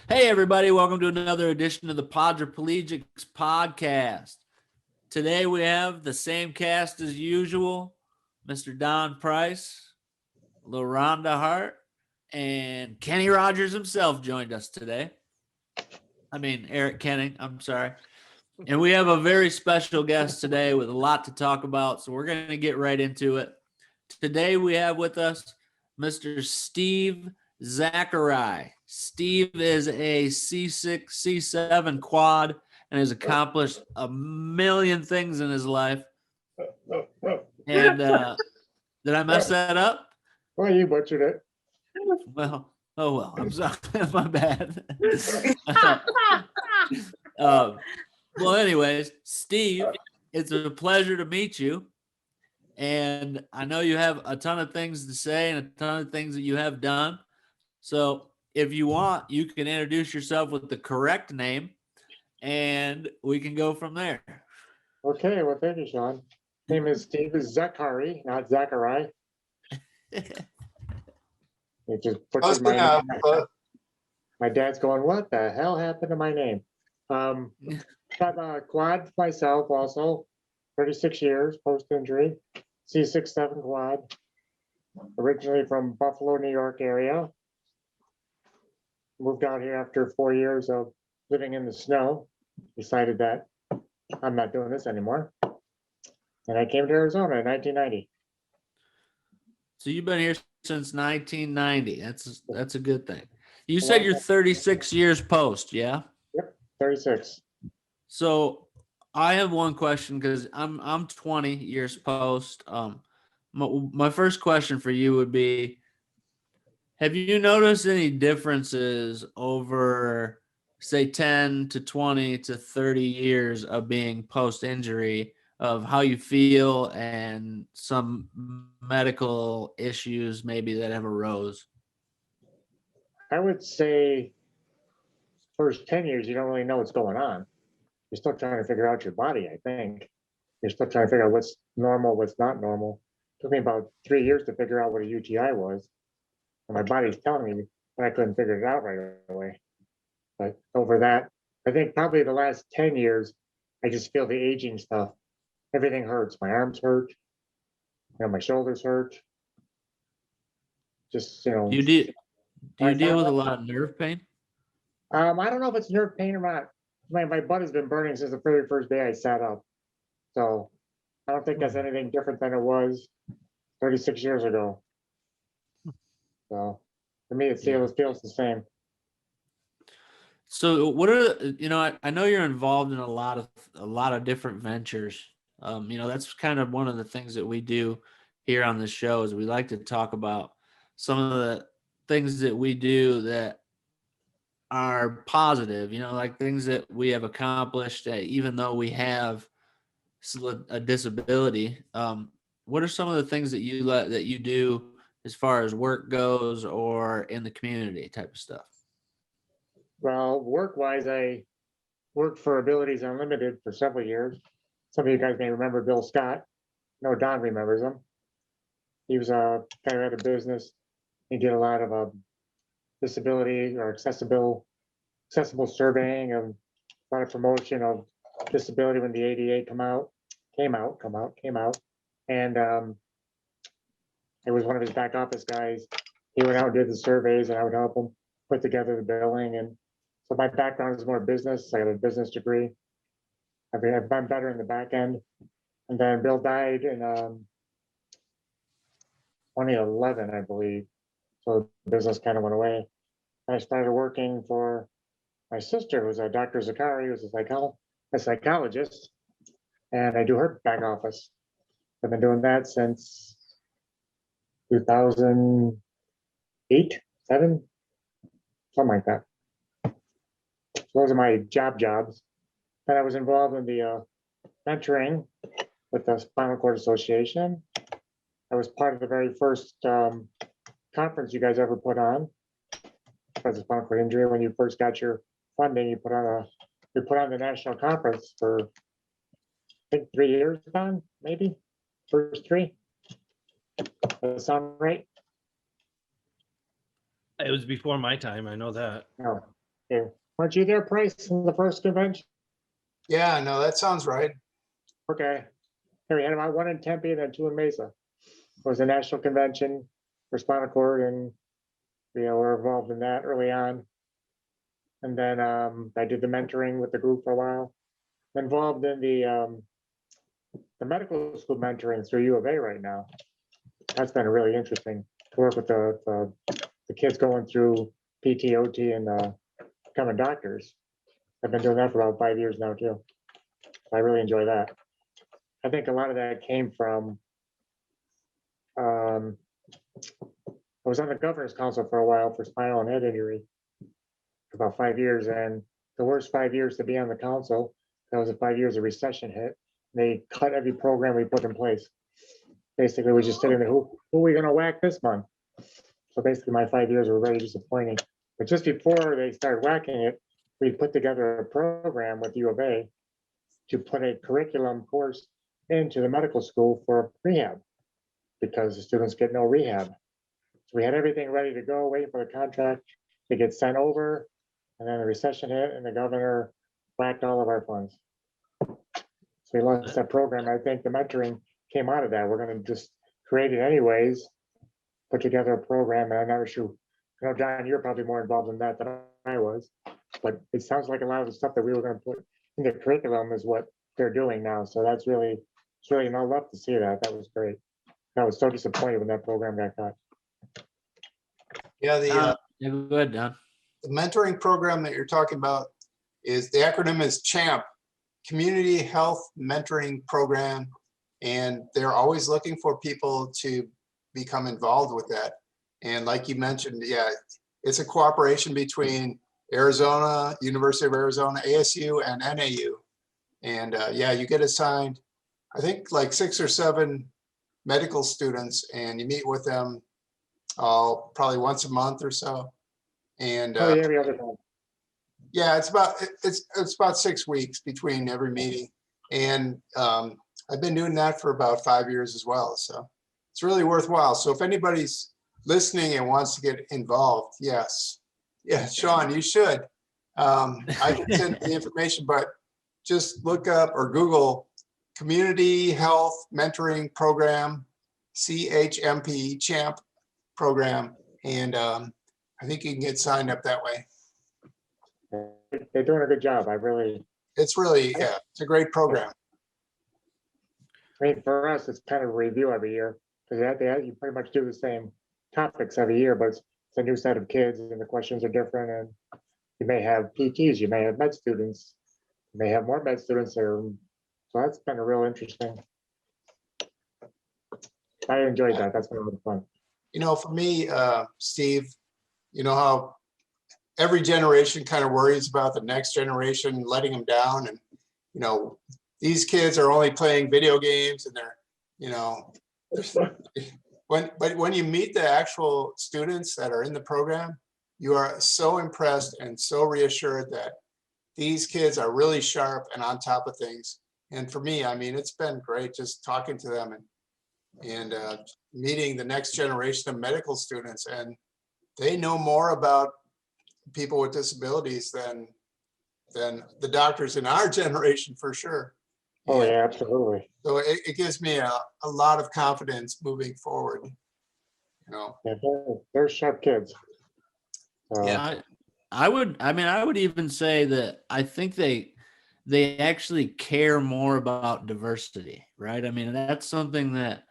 Hey, everybody, welcome to another edition of the Podriplegics podcast. Today we have the same cast as usual, Mr. Don Price, Laronda Hart, and Kenny Rogers himself joined us today. Eric Kenning, I'm sorry. And we have a very special guest today with a lot to talk about, so we're going to get right into it. Today we have with us Mr. Steve Zaccari. Steve is a C6, C7 quad and has accomplished a million things in his life. And did I mess that up? Well, you butchered it. Well, oh well. I'm sorry. My bad. Well, anyways, Steve, it's a pleasure to meet you. And I know you have a ton of things to say and a ton of things that you have done. So if you want, you can introduce yourself with the correct name and we can go from there. Okay, well, thank you, Shawn. Name is Steve Zaccari, not Zaccari. It just butchered my name. My dad's going, what the hell happened to my name? Got a quad myself also, 36 years post-injury, C6-7 quad, originally from Buffalo, New York area. Moved out here after 4 years of living in the snow, decided that I'm not doing this anymore. And I came to Arizona in 1990. So you've been here since 1990. That's a good thing. You said you're 36 years post, yeah? Yep, 36. So I have one question because I'm 20 years post. My first question for you would be, have you noticed any differences over, say, 10 to 20 to 30 years of being post-injury of how you feel and some medical issues maybe that have arose? I would say first 10 years, you don't really know what's going on. You're still trying to figure out your body, I think. You're still trying to figure out what's normal, what's not normal. It took me about 3 years to figure out what a UTI was. And my body's telling me, but I couldn't figure it out right away. But over that, I think probably the last 10 years, I just feel the aging stuff. Everything hurts. My arms hurt. My shoulders hurt. Just, Do you deal with a lot of nerve pain? I don't know if it's nerve pain or not. My butt has been burning since the very first day I sat up. So I don't think that's anything different than it was 36 years ago. So for me, it feels the same. So what are I know you're involved in a lot of different ventures. That's kind of one of the things that we do here on the show is we like to talk about some of the things that we do that are positive, like things that we have accomplished even though we have a disability. What are some of the things that you do as far as work goes or in the community type of stuff? Well, work-wise, I worked for Abilities Unlimited for several years. Some of you guys may remember Bill Scott. No, Don remembers him. He was a guy who had a business. He did a lot of disability or accessible surveying and a lot of promotion of disability when the ADA came out. And I was one of his back office guys. He went out and did the surveys and I would help him put together the billing. And so my background is more business. I got a business degree. I've been better in the back end. And then Bill died in 2011, I believe. So the business kind of went away. I started working for my sister, who's a Dr. Zaccari, who's a psychologist, and I do her back office. I've been doing that since 2008, 7, something like that. So those are my jobs. Then I was involved in the mentoring with the Spinal Cord Association. I was part of the very first conference you guys ever put on as a spinal cord injury. When you first got your funding, you put on the national conference for I think 3 years, Don, maybe first 3. Does that sound right? It was before my time. I know that. No. Okay. Weren't you there, Price, in the first convention? Yeah, no, that sounds right. Okay. Here we had about 1 in Tempe and then 2 in Mesa. It was a national convention for spinal cord, and were involved in that early on. And then I did the mentoring with the group for a while. Involved in the medical school mentoring through U of A right now. That's been really interesting to work with the kids going through PT, OT, and becoming doctors. I've been doing that for about 5 years now too. I really enjoy that. I think a lot of that came from, I was on the governor's council for a while for spinal and head injury, for about 5 years, and the worst 5 years to be on the council, that was the 5 years of recession hit. They cut every program we put in place. Basically, we just sitting there, who are we gonna whack this month? So basically, my 5 years were very disappointing. But just before they started whacking it, we put together a program with U of A to put a curriculum course into the medical school for rehab, because the students get no rehab. So we had everything ready to go, waiting for the contract to get sent over, and then the recession hit and the governor whacked all of our funds. So we lost that program. I think the mentoring came out of that. We're gonna just create it anyways, put together a program, and I'm not sure, John, you're probably more involved in that than I was, but it sounds like a lot of the stuff that we were gonna put in the curriculum is what they're doing now. So it's really, and I love to see that. That was great. I was so disappointed when that program got cut. Yeah, Yeah, go ahead, Don. the mentoring program that you're talking about is, the acronym is CHAMP, Community Health Mentoring Program. And they're always looking for people to become involved with that. And like you mentioned, yeah, it's a cooperation between Arizona, University of Arizona, ASU, and NAU. And yeah, you get assigned, I think like 6 or 7 medical students, and you meet with them probably once a month or so. And Oh, yeah, every other time. yeah, it's about 6 weeks between every meeting. And I've been doing that for about 5 years as well. So it's really worthwhile. So if anybody's listening and wants to get involved, yes. Yeah, Shawn, you should. I can send the information, but just look up or Google Community Health Mentoring Program, CHMP, CHAMP program. And I think you can get signed up that way. They're doing a good job. It's really, yeah, it's a great program. I mean, for us, it's kind of a review every year, because you pretty much do the same topics every year, but it's a new set of kids and the questions are different. And you may have PTs, you may have med students, you may have more med students there. So that's been a real interesting. I enjoyed that. That's been a lot of fun. You know, for me, Steve, you know how every generation kind of worries about the next generation letting them down. And, you know, these kids are only playing video games and they're, you know, but when you meet the actual students that are in the program, you are so impressed and so reassured that these kids are really sharp and on top of things. And for me, I mean, it's been great just talking to them and meeting the next generation of medical students. And they know more about people with disabilities than the doctors in our generation, for sure. Oh, yeah, absolutely. So it gives me a lot of confidence moving forward. You know, Yeah, they're sharp kids. Yeah. I would even say that I think they actually care more about diversity, right? I mean, that's something that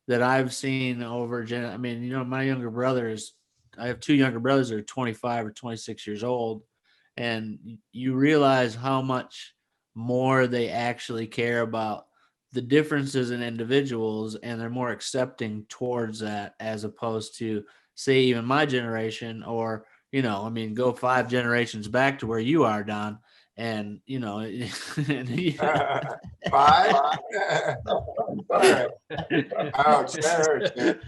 I've seen over I mean, you know, my younger brothers, I have 2 younger brothers that are 25 or 26 years old, and you realize how much more they actually care about the differences in individuals, and they're more accepting towards that, as opposed to, say, even my generation, or, you know, I mean, go 5 generations back to where you are, Don, and, you know, 5. All right. Ouch, that hurts, man.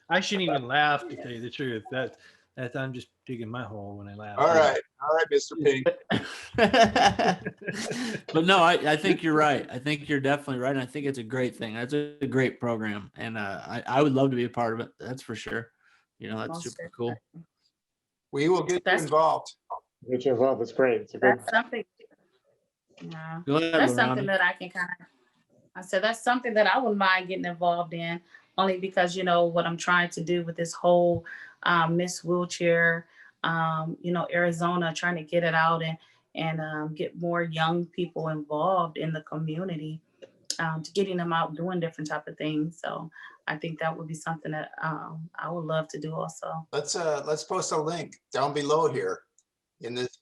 I shouldn't even laugh, to tell you the truth. That I'm just digging my hole when I laugh. All right, Mr. Pink. But no, I think you're right. I think you're definitely right. And I think it's a great thing. That's a great program. And I would love to be a part of it. That's for sure. You know, that's super cool. We will get you involved. Get you involved. It's great. It's a good. That's something. Yeah, Go ahead, that's something Laronda. that I can kind of. I said that's something that I wouldn't mind getting involved in, only because what I'm trying to do with this whole Miss Wheelchair, Arizona, trying to get it out and get more young people involved in the community, to getting them out doing different type of things. So I think that would be something that I would love to do also. Let's post a link down below here in this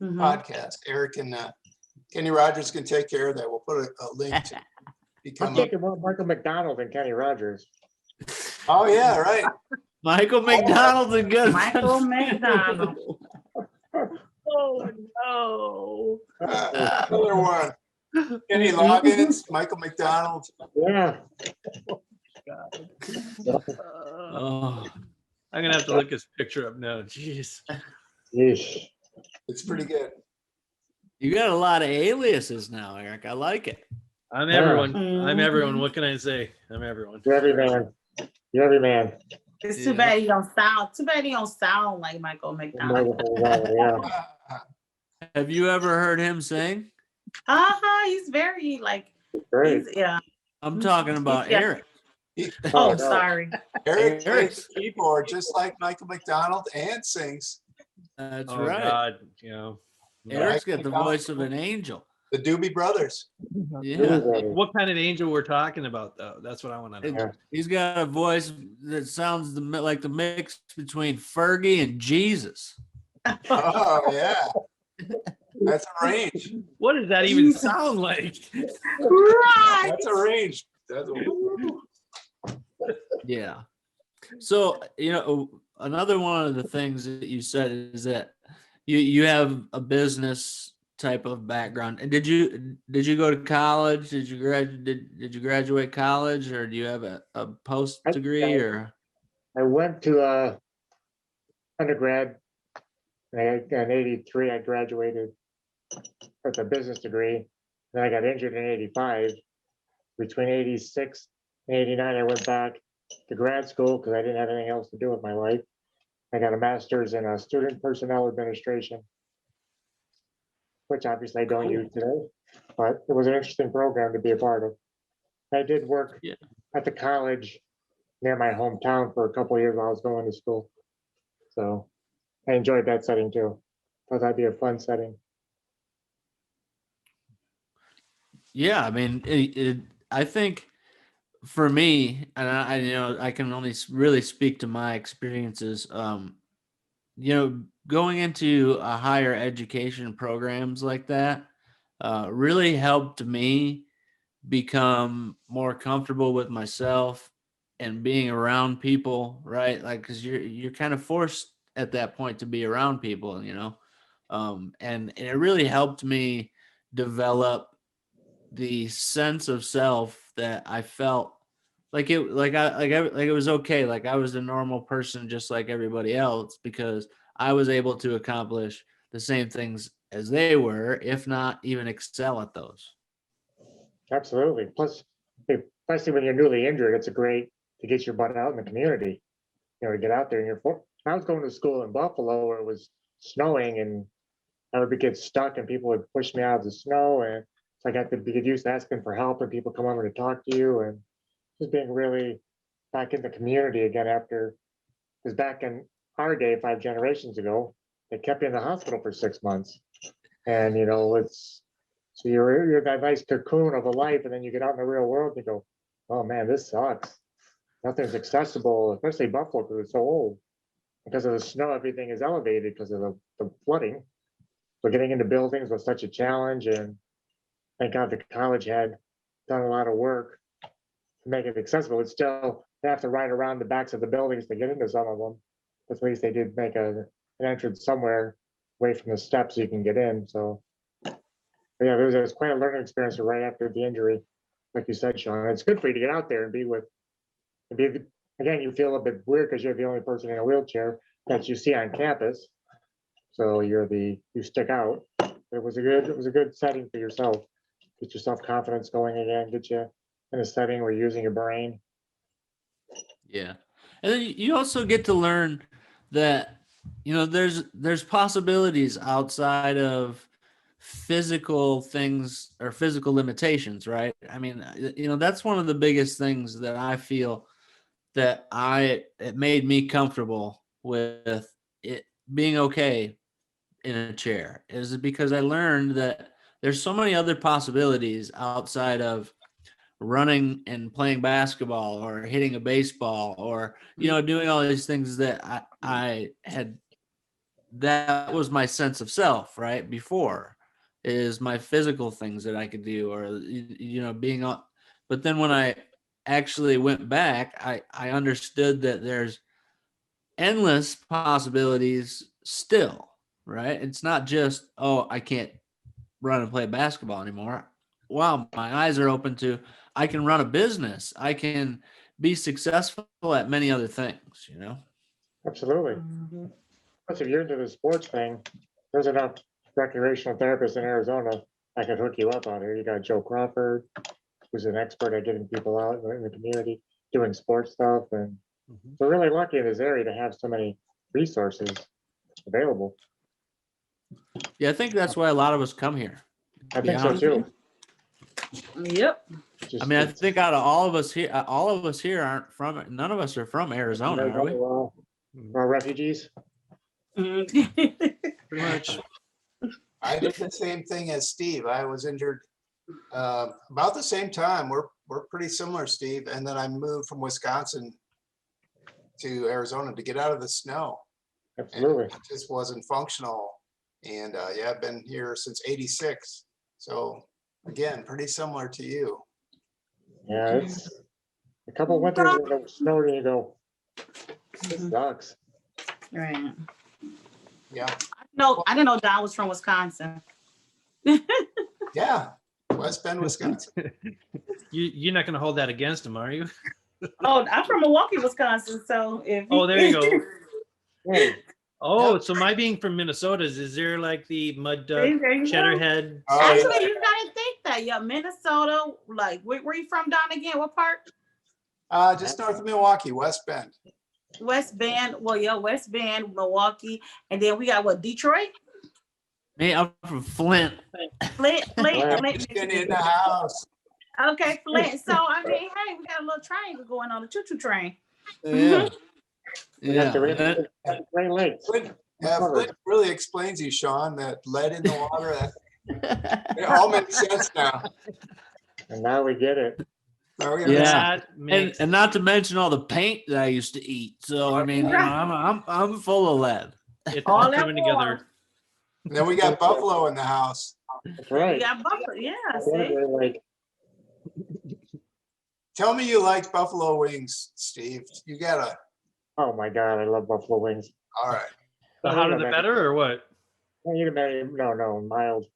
Mhm. podcast. Eric and Kenny Rogers can take care of that. We'll put a link to I'm become. thinking more Michael McDonald than Kenny Rogers. Oh yeah, right. Michael McDonald's a good Michael McDonald. Oh no. Another one. Kenny Loggins, Michael McDonald. Yeah. Oh, I'm gonna have to look his picture up now. Jeez. Yeesh. It's pretty good. you got a lot of aliases now, Eric. I like it. I'm Yeah. everyone. I'm everyone. What can I say? I'm everyone. You're every man. You're every man. It's too Yeah. bad he don't sound. Too bad he don't sound like Michael McDonald. Yeah. Have you ever heard him sing? He's very like. Great. Yeah. I'm talking about Yeah. Eric. Oh, no. sorry. Eric Eric. plays the keyboard just like Michael McDonald and sings. That's Oh right. God, Eric's got the voice of an angel. The Doobie Brothers. Yeah. What kind of angel we're talking about, though? That's what I want to know. Yeah. He's got a voice that sounds like the mix between Fergie and Jesus. Oh yeah. That's a range. What does that even sound like? Right. That's a range. That's Yeah. So, another one of the things that you said is that you have a business type of background. And did you go to college? Did you graduate college, or do you have a post degree or? I went to undergrad. In '83, I graduated with a business degree. Then I got injured in '85. Between '86 and '89, I went back to grad school because I didn't have anything else to do with my life. I got a master's in student personnel administration, which obviously I don't use today, but it was an interesting program to be a part of. I did work Yeah. at the college near my hometown for a couple of years while I was going to school. So I enjoyed that setting too. Thought that'd be a fun setting. Yeah, I mean, I think for me, and I can only really speak to my experiences. Going into a higher education programs like that really helped me become more comfortable with myself and being around people, right? Like, because you're kind of forced at that point to be around people, and it really helped me develop the sense of self that I felt like it was okay, like I was a normal person just like everybody else, because I was able to accomplish the same things as they were, if not even excel at those. Absolutely. Plus, especially when you're newly injured, it's a great to get your butt out in the community. To get out there and I was going to school in Buffalo where it was snowing and I would get stuck and people would push me out of the snow, and so I got to get used to asking for help and people come over to talk to you and just being really back in the community again because back in our day, 5 generations ago, they kept you in the hospital for 6 months. And so you're that nice cocoon of a life, and then you get out in the real world and you go, oh man, this sucks. Nothing's accessible, especially Buffalo because it's so old. Because of the snow, everything is elevated because of the flooding. So getting into buildings was such a challenge, and thank God the college had done a lot of work to make it accessible. It's still, they have to ride around the backs of the buildings to get into some of them. But at least they did make an entrance somewhere away from the steps so you can get in. So yeah, it was quite a learning experience right after the injury, like you said, Shawn. It's good for you to get out there and again, you feel a bit weird because you're the only person in a wheelchair that you see on campus. So you stick out. It was a good setting for yourself. Get your self-confidence going again, get you in a setting where you're using your brain. Yeah. And then you also get to learn that there's possibilities outside of physical things or physical limitations, right? I mean, that's one of the biggest things that I feel that it made me comfortable with it being okay in a chair, is because I learned that there's so many other possibilities outside of running and playing basketball or hitting a baseball or doing all these things that I had. That was my sense of self, right? Before is my physical things that I could do, or being on. But then when I actually went back, I understood that there's endless possibilities still, right? It's not just, oh, I can't run and play basketball anymore. Wow, my eyes are open to, I can run a business. I can be successful at many other things, Absolutely. Mhm. Plus, if you're into the sports thing, there's enough recreational therapists in Arizona that could hook you up out here. You got Joe Crawford, who's an expert at getting people out in the community, doing sports stuff. And we're really lucky in this area to have so many resources available. Yeah, I think that's why a lot of us come here. I be think so honest. too. Yep. Just, I mean, I think out of all of us here aren't from, none of us are from Arizona, are we? We're all refugees. Mhm. Pretty much. I did the same thing as Steve. I was injured about the same time. We're pretty similar, Steve. And then I moved from Wisconsin to Arizona to get out of the snow. And Absolutely. it just wasn't functional. And yeah, I've been here since '86. So again, pretty similar to you. Yeah, it's a couple winters in the snow and you go, this Mhm. sucks. Right. Yeah. No, I didn't know Don was from Wisconsin. Yeah. West Bend, Wisconsin. You're not going to hold that against him, are you? Oh, I'm from Milwaukee, Wisconsin. So if Oh, there you go. Hey, Oh, Yep. so my being from Minnesota, is there like the mud there you cheddar go. head? Oh, Actually, yeah. you gotta think that. Yeah, Minnesota. Like, where you from, Don? Again, what part? Just north of Milwaukee, West Bend. West Bend. Well, yeah, West Bend, Milwaukee, and then we got what? Detroit, Me, I'm from Flint. Flint, Wow. Michigan in the house. Okay, Flint. So I mean, hey, we got a little triangle going on the choo-choo train. Yeah. we got the Yeah. Great Lakes. Flint, Flint really explains you, Shawn, that lead in the water. It Yeah. all makes sense now. And now we get it. Oh, yeah. Yeah. That makes And not to mention all the paint that I used to eat. So I mean, I'm full of lead. it's All all that coming water. together. Then we got Buffalo in the house. That's We right. got Buffalo. Yeah, What a see. Great Lake. Tell me you like buffalo wings, Steve. You gotta. Oh my God, I love buffalo wings. All right. The hotter the better, or what? I eat them no, mild.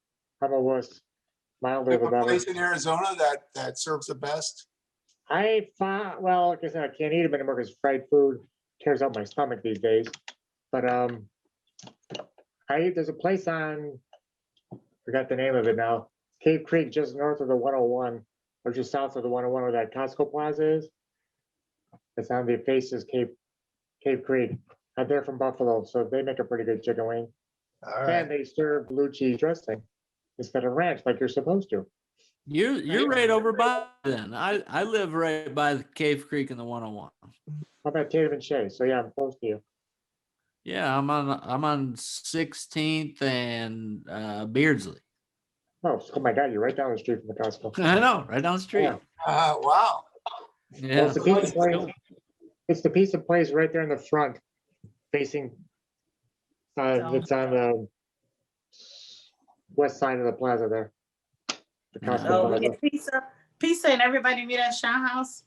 I'm a wuss. Milder You the have a better. place in Arizona that serves the best. I found, well, like I said, I can't eat them anymore because fried food tears up my stomach these days. But there's a place on, forgot the name of it now, Cave Creek, just north of the 101, or just south of the 101 where that Costco Plaza is. It's on the faces Cave Creek. They're from Buffalo, so they make a pretty good chicken wing. All And right. they serve blue cheese dressing instead of ranch like you're supposed to. You're right over by then. I live right by the Cave Creek and the 101. How about Tatum and Shea? So yeah, I'm close to you. Yeah, I'm on 16th and Beardsley. Oh my God, you're right down the street from the Costco. I know, right down the street. Yeah. Wow. Well, Yeah. it's the pizza place. It's the pizza place right there in the front, facing. It's on the west side of the plaza there. The Costco So we plaza. get pizza, and everybody meet at Shawn house.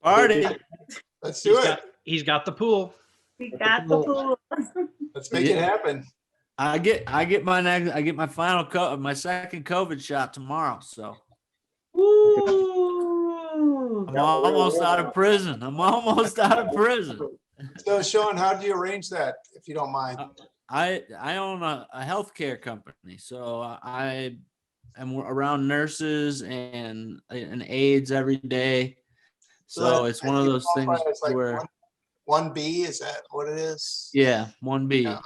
Party. Let's do it. He's got the pool. We got the pool. Let's make it happen. I get my final my second COVID shot tomorrow. So Ooh. I'm almost out of prison. So, Shawn, how do you arrange that, if you don't mind? I own a healthcare company, so I am around nurses and aides every day. So it's one of those things where 1B, is that what it is? Yeah, 1B. Yeah,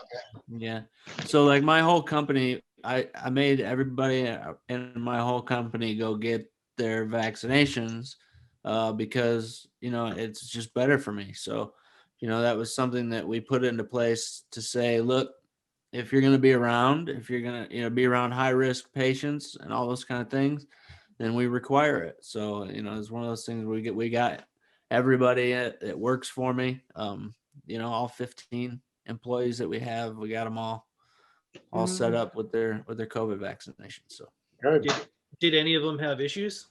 Yeah. So like my whole company, I made everybody in my whole company go get their vaccinations because, you know, it's just better for me. So, you know, that was something that we put into place to say, look, if you're going to be around, if you're going to, you know, be around high risk patients and all those kind of things, then we require it. So, you know, it's one of those things we got everybody that works for me. You know, all 15 employees that we have, we got them all set up with their COVID vaccination. So Good. Did any of them have issues?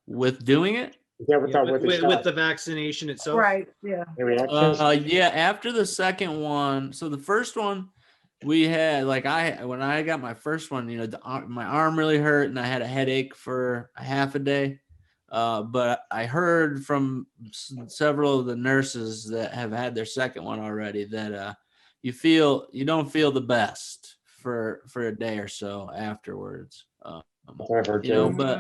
with doing it, Yeah, with, Yeah, with the with shot, the vaccination itself? Right, yeah. the reactions. yeah, after the second one, so the first one we had like when I got my first one, you know, my arm really hurt and I had a headache for a half a day. But I heard from several of the nurses that have had their second one already that you don't feel the best for a day or so afterwards. That's what I've heard You know, too. but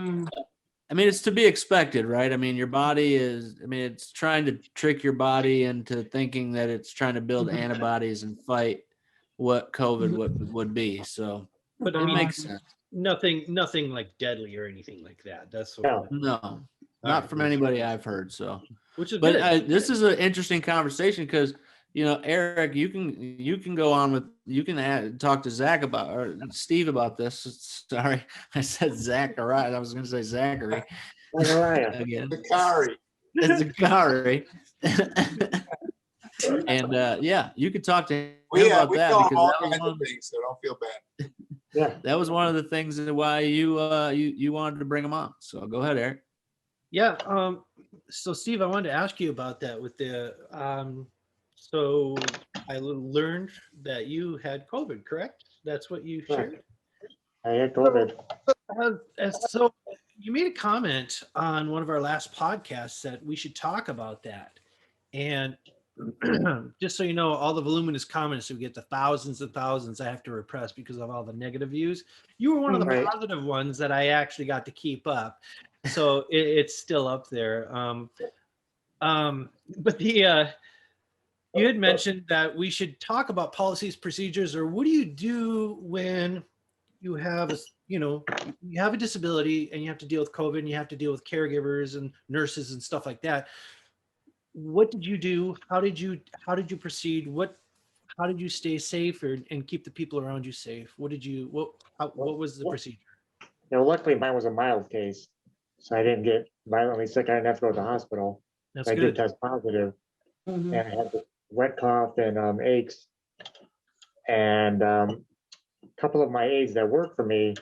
I mean, it's to be expected, right? I mean, your body is, I mean, it's trying to trick your body into thinking that it's trying to build antibodies and fight what COVID would be. So But I it mean, makes sense. nothing like deadly or anything like that. That's what, No. No, All not right. from anybody I've heard. So, which is but good. this is an interesting conversation because, you know, Eric, you can go on with, you can talk to Zach about, or Steve about this. Sorry, I said Zaccari. I was going to say Zaccari Zachariah. again. Zaccari. It's Zaccari. And yeah, you could talk to him We about we that call them because all that was kinds one, of things, so don't feel bad. Yeah. that was one of the things that why you wanted to bring him on. So go ahead, Eric. Yeah. So Steve, I wanted to ask you about that with the so I learned that you had COVID, correct? That's what you Correct. shared. I had COVID. So you made a comment on one of our last podcasts that we should talk about that. And just so you know, all the voluminous comments that we get, the thousands and thousands I have to repress because of all the negative views. You were one of the Right. positive ones that I actually got to keep up. So it's still up there. But you had mentioned that we should talk about policies, procedures, or what do you do when you have you have a disability and you have to deal with COVID and you have to deal with caregivers and nurses and stuff like that. What did you do? How did you proceed? How did you stay safe and keep the people around you safe? What was the procedure? You know, luckily mine was a mild case, so I didn't get violently sick. I didn't have to go to the hospital. That's I did good. test positive, Mhm. and I had the wet cough and aches. And a couple of my aides that work for me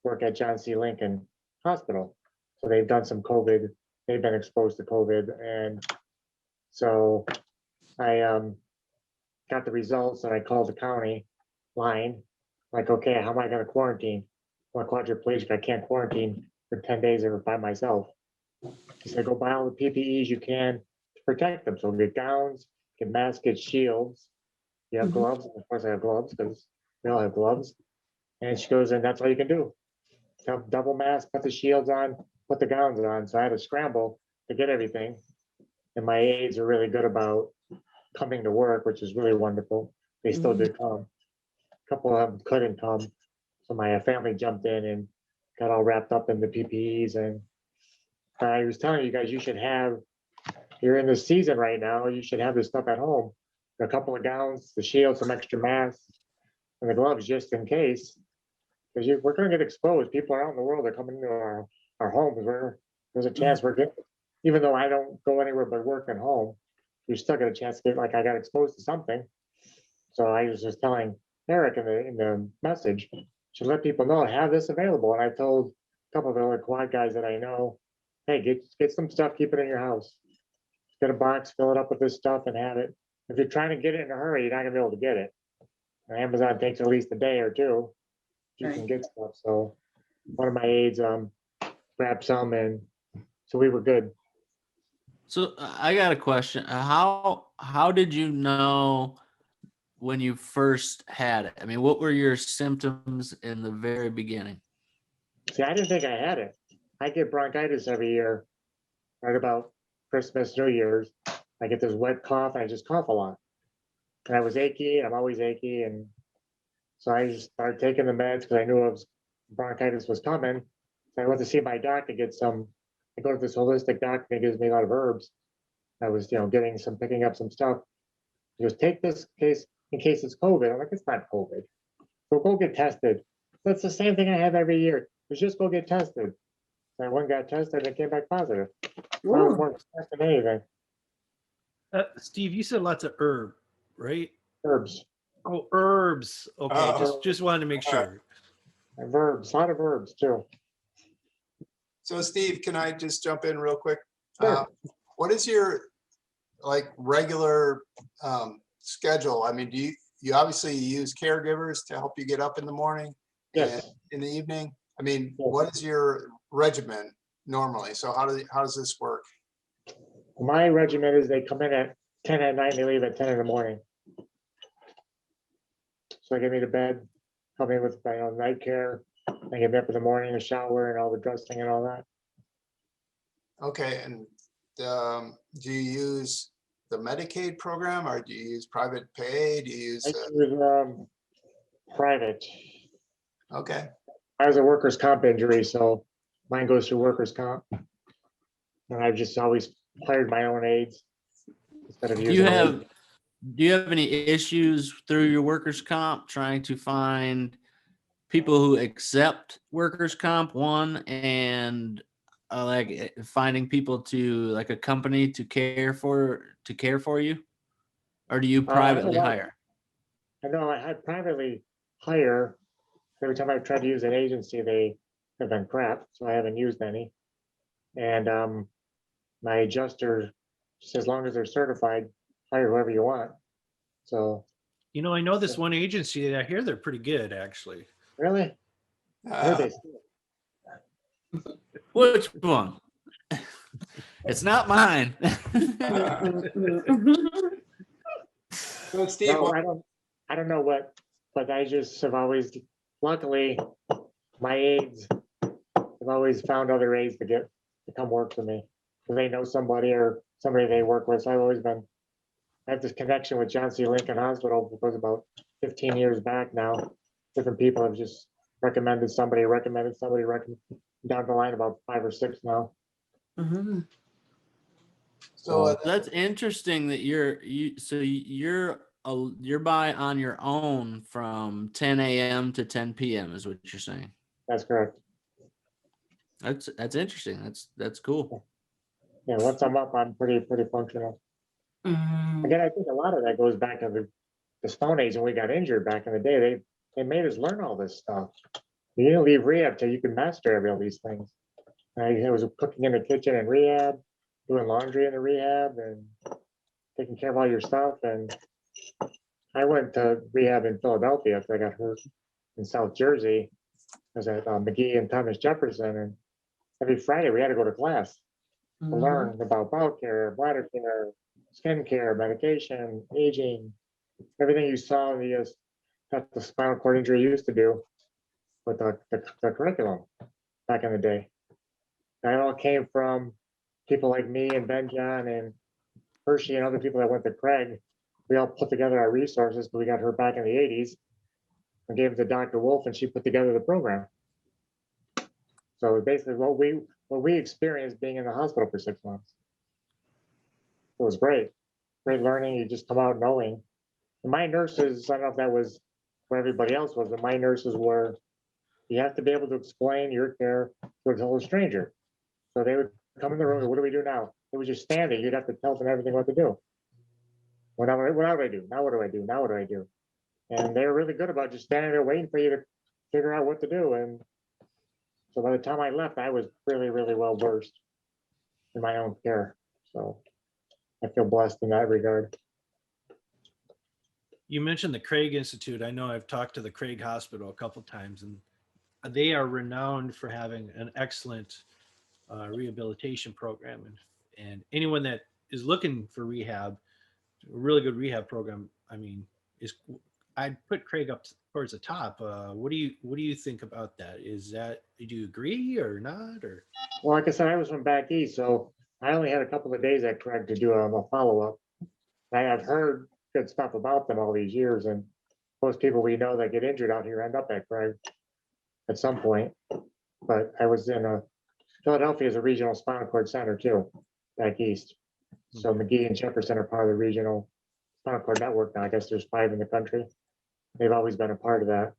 work at John C. Lincoln Hospital, so they've done some COVID. They've been exposed to COVID, and so I got the results, and I called the county line, like, okay, how am I going to quarantine? I'm a quadriplegic. I can't quarantine for 10 days or by myself. He said, go buy all the PPEs you can to protect them. So get gowns, get masks, get shields. You have gloves. Of course, I have gloves because we all have gloves. And she goes, and that's all you can do. Have double mask, put the shields on, put the gowns on. So I had to scramble to get everything. And my aides are really good about coming to work, which is really wonderful. They still did come. A couple of them couldn't come. So my family jumped in and got all wrapped up in the PPEs. And I was telling you guys, you should have, you're in the season right now, you should have this stuff at home. A couple of gowns, the shield, some extra masks, and the gloves just in case. Because we're going to get exposed. People around the world are coming into our homes. There's a chance we're getting, even though I don't go anywhere but work at home, you still get a chance to get, like, I got exposed to something. So I was just telling Eric in the message, should let people know, have this available. And I told a couple of the other quad guys that I know, hey, get some stuff, keep it in your house. Get a box, fill it up with this stuff and have it. If you're trying to get it in a hurry, you're not gonna be able to get it. And Amazon takes at least a day or two. You can get stuff. So one of my aides grabbed some, and so we were good. So I got a question. How did you know when you first had it? I mean, what were your symptoms in the very beginning? See, I didn't think I had it. I get bronchitis every year, right about Christmas, New Year's. I get this wet cough, and I just cough a lot. And I was achy, and I'm always achy, and so I just started taking the meds because I knew bronchitis was coming. So I went to see my doctor to get some. I go to this holistic doctor and he gives me a lot of herbs. I was, picking up some stuff. He goes, take this in case it's COVID. I'm like, it's not COVID. So go get tested. That's the same thing I have every year. Just go get tested. So I went and got tested and it came back positive. I was more stressed than anything. Steve, you said lots of herb, right? Herbs. Oh, herbs. Okay, Oh. just wanted to make sure. And herbs, a lot of herbs too. So Steve, can I just jump in real quick? Sure. What is your regular schedule? I mean, do you obviously use caregivers to help you get up in the morning Yes. and in the evening? I mean, Yes. what is your regimen normally? So how does this work? My regimen is they come in at 10 at night, they leave at 10 in the morning. So they get me to bed, come in with night care, they get me up in the morning, a shower and all the dressing and all that. Okay, and do you use the Medicaid program or do you use private pay? Do you use? I use private. Okay, I was a workers' comp injury, so mine goes through workers' comp. And I've just always hired my own aides instead of Do using. you have any issues through your workers' comp trying to find people who accept workers' comp, one, and finding people to like a company to care for you, or do you privately hire? I know I privately hire. Every time I've tried to use an agency, they have been crap, so I haven't used any. And my adjuster says, as long as they're certified, hire whoever you want. So I know this one agency that I hear they're pretty good, actually. really, I heard they Which one? It's not mine. so Steve, No, I don't know what, but I just have always, luckily, my aides have always found other aides to come work for me. Because they know somebody or somebody they work with. So I have this connection with John C. Lincoln Hospital because about 15 years back now, different people have just recommended somebody, down the line about 5 or 6 now. so That's interesting that you're by on your own from 10 a.m. to 10 p.m. is what you're saying. That's correct. That's interesting. That's cool. Yeah, once I'm up, I'm pretty functional. Again, I think a lot of that goes back to the Stone Age when we got injured back in the day. They made us learn all this stuff. You didn't leave rehab till you could master all these things. I was cooking in the kitchen in rehab, doing laundry in the rehab, and taking care of all your stuff. And I went to rehab in Philadelphia after I got hurt in South Jersey. I was at McGee and Thomas Jefferson, and every Friday we had to go to class to learn about bowel care, bladder care, skin care, medication, aging, everything you saw that the spinal cord injury used to do with the curriculum back in the day. That all came from people like me and Ben John and Hershey and other people that went to Craig. We all put together our resources, but we got her back in the 80s and gave it to Dr. Wolf, and she put together the program. So basically what we experienced being in the hospital for 6 months. It was great learning. You just come out knowing. And my nurses, I don't know if that was where everybody else was, but my nurses were, you have to be able to explain your care to a total stranger. So they would come in the room, what do we do now? It was just standing. You'd have to tell them everything what to do. What do I do? Now what do I do? Now what do I do? And they were really good about just standing there waiting for you to figure out what to do. And so by the time I left, I was really, really well versed in my own care. So I feel blessed in that regard. You mentioned the Craig Institute. I know I've talked to the Craig Hospital a couple times, and they are renowned for having an excellent rehabilitation program. And anyone that is looking for rehab, a really good rehab program, I mean, I'd put Craig up towards the top. What do you think about that? Do you agree or not? Or Well, like I said, I was from back east, so I only had a couple of days at Craig to do a follow-up. I have heard good stuff about them all these years, and most people we know that get injured out here end up at Craig at some point. But I was in Philadelphia is a regional spinal cord center too, back east. So McGee and Jefferson are part of the regional spinal cord network now. I guess there's 5 in the country. They've always been a part of that.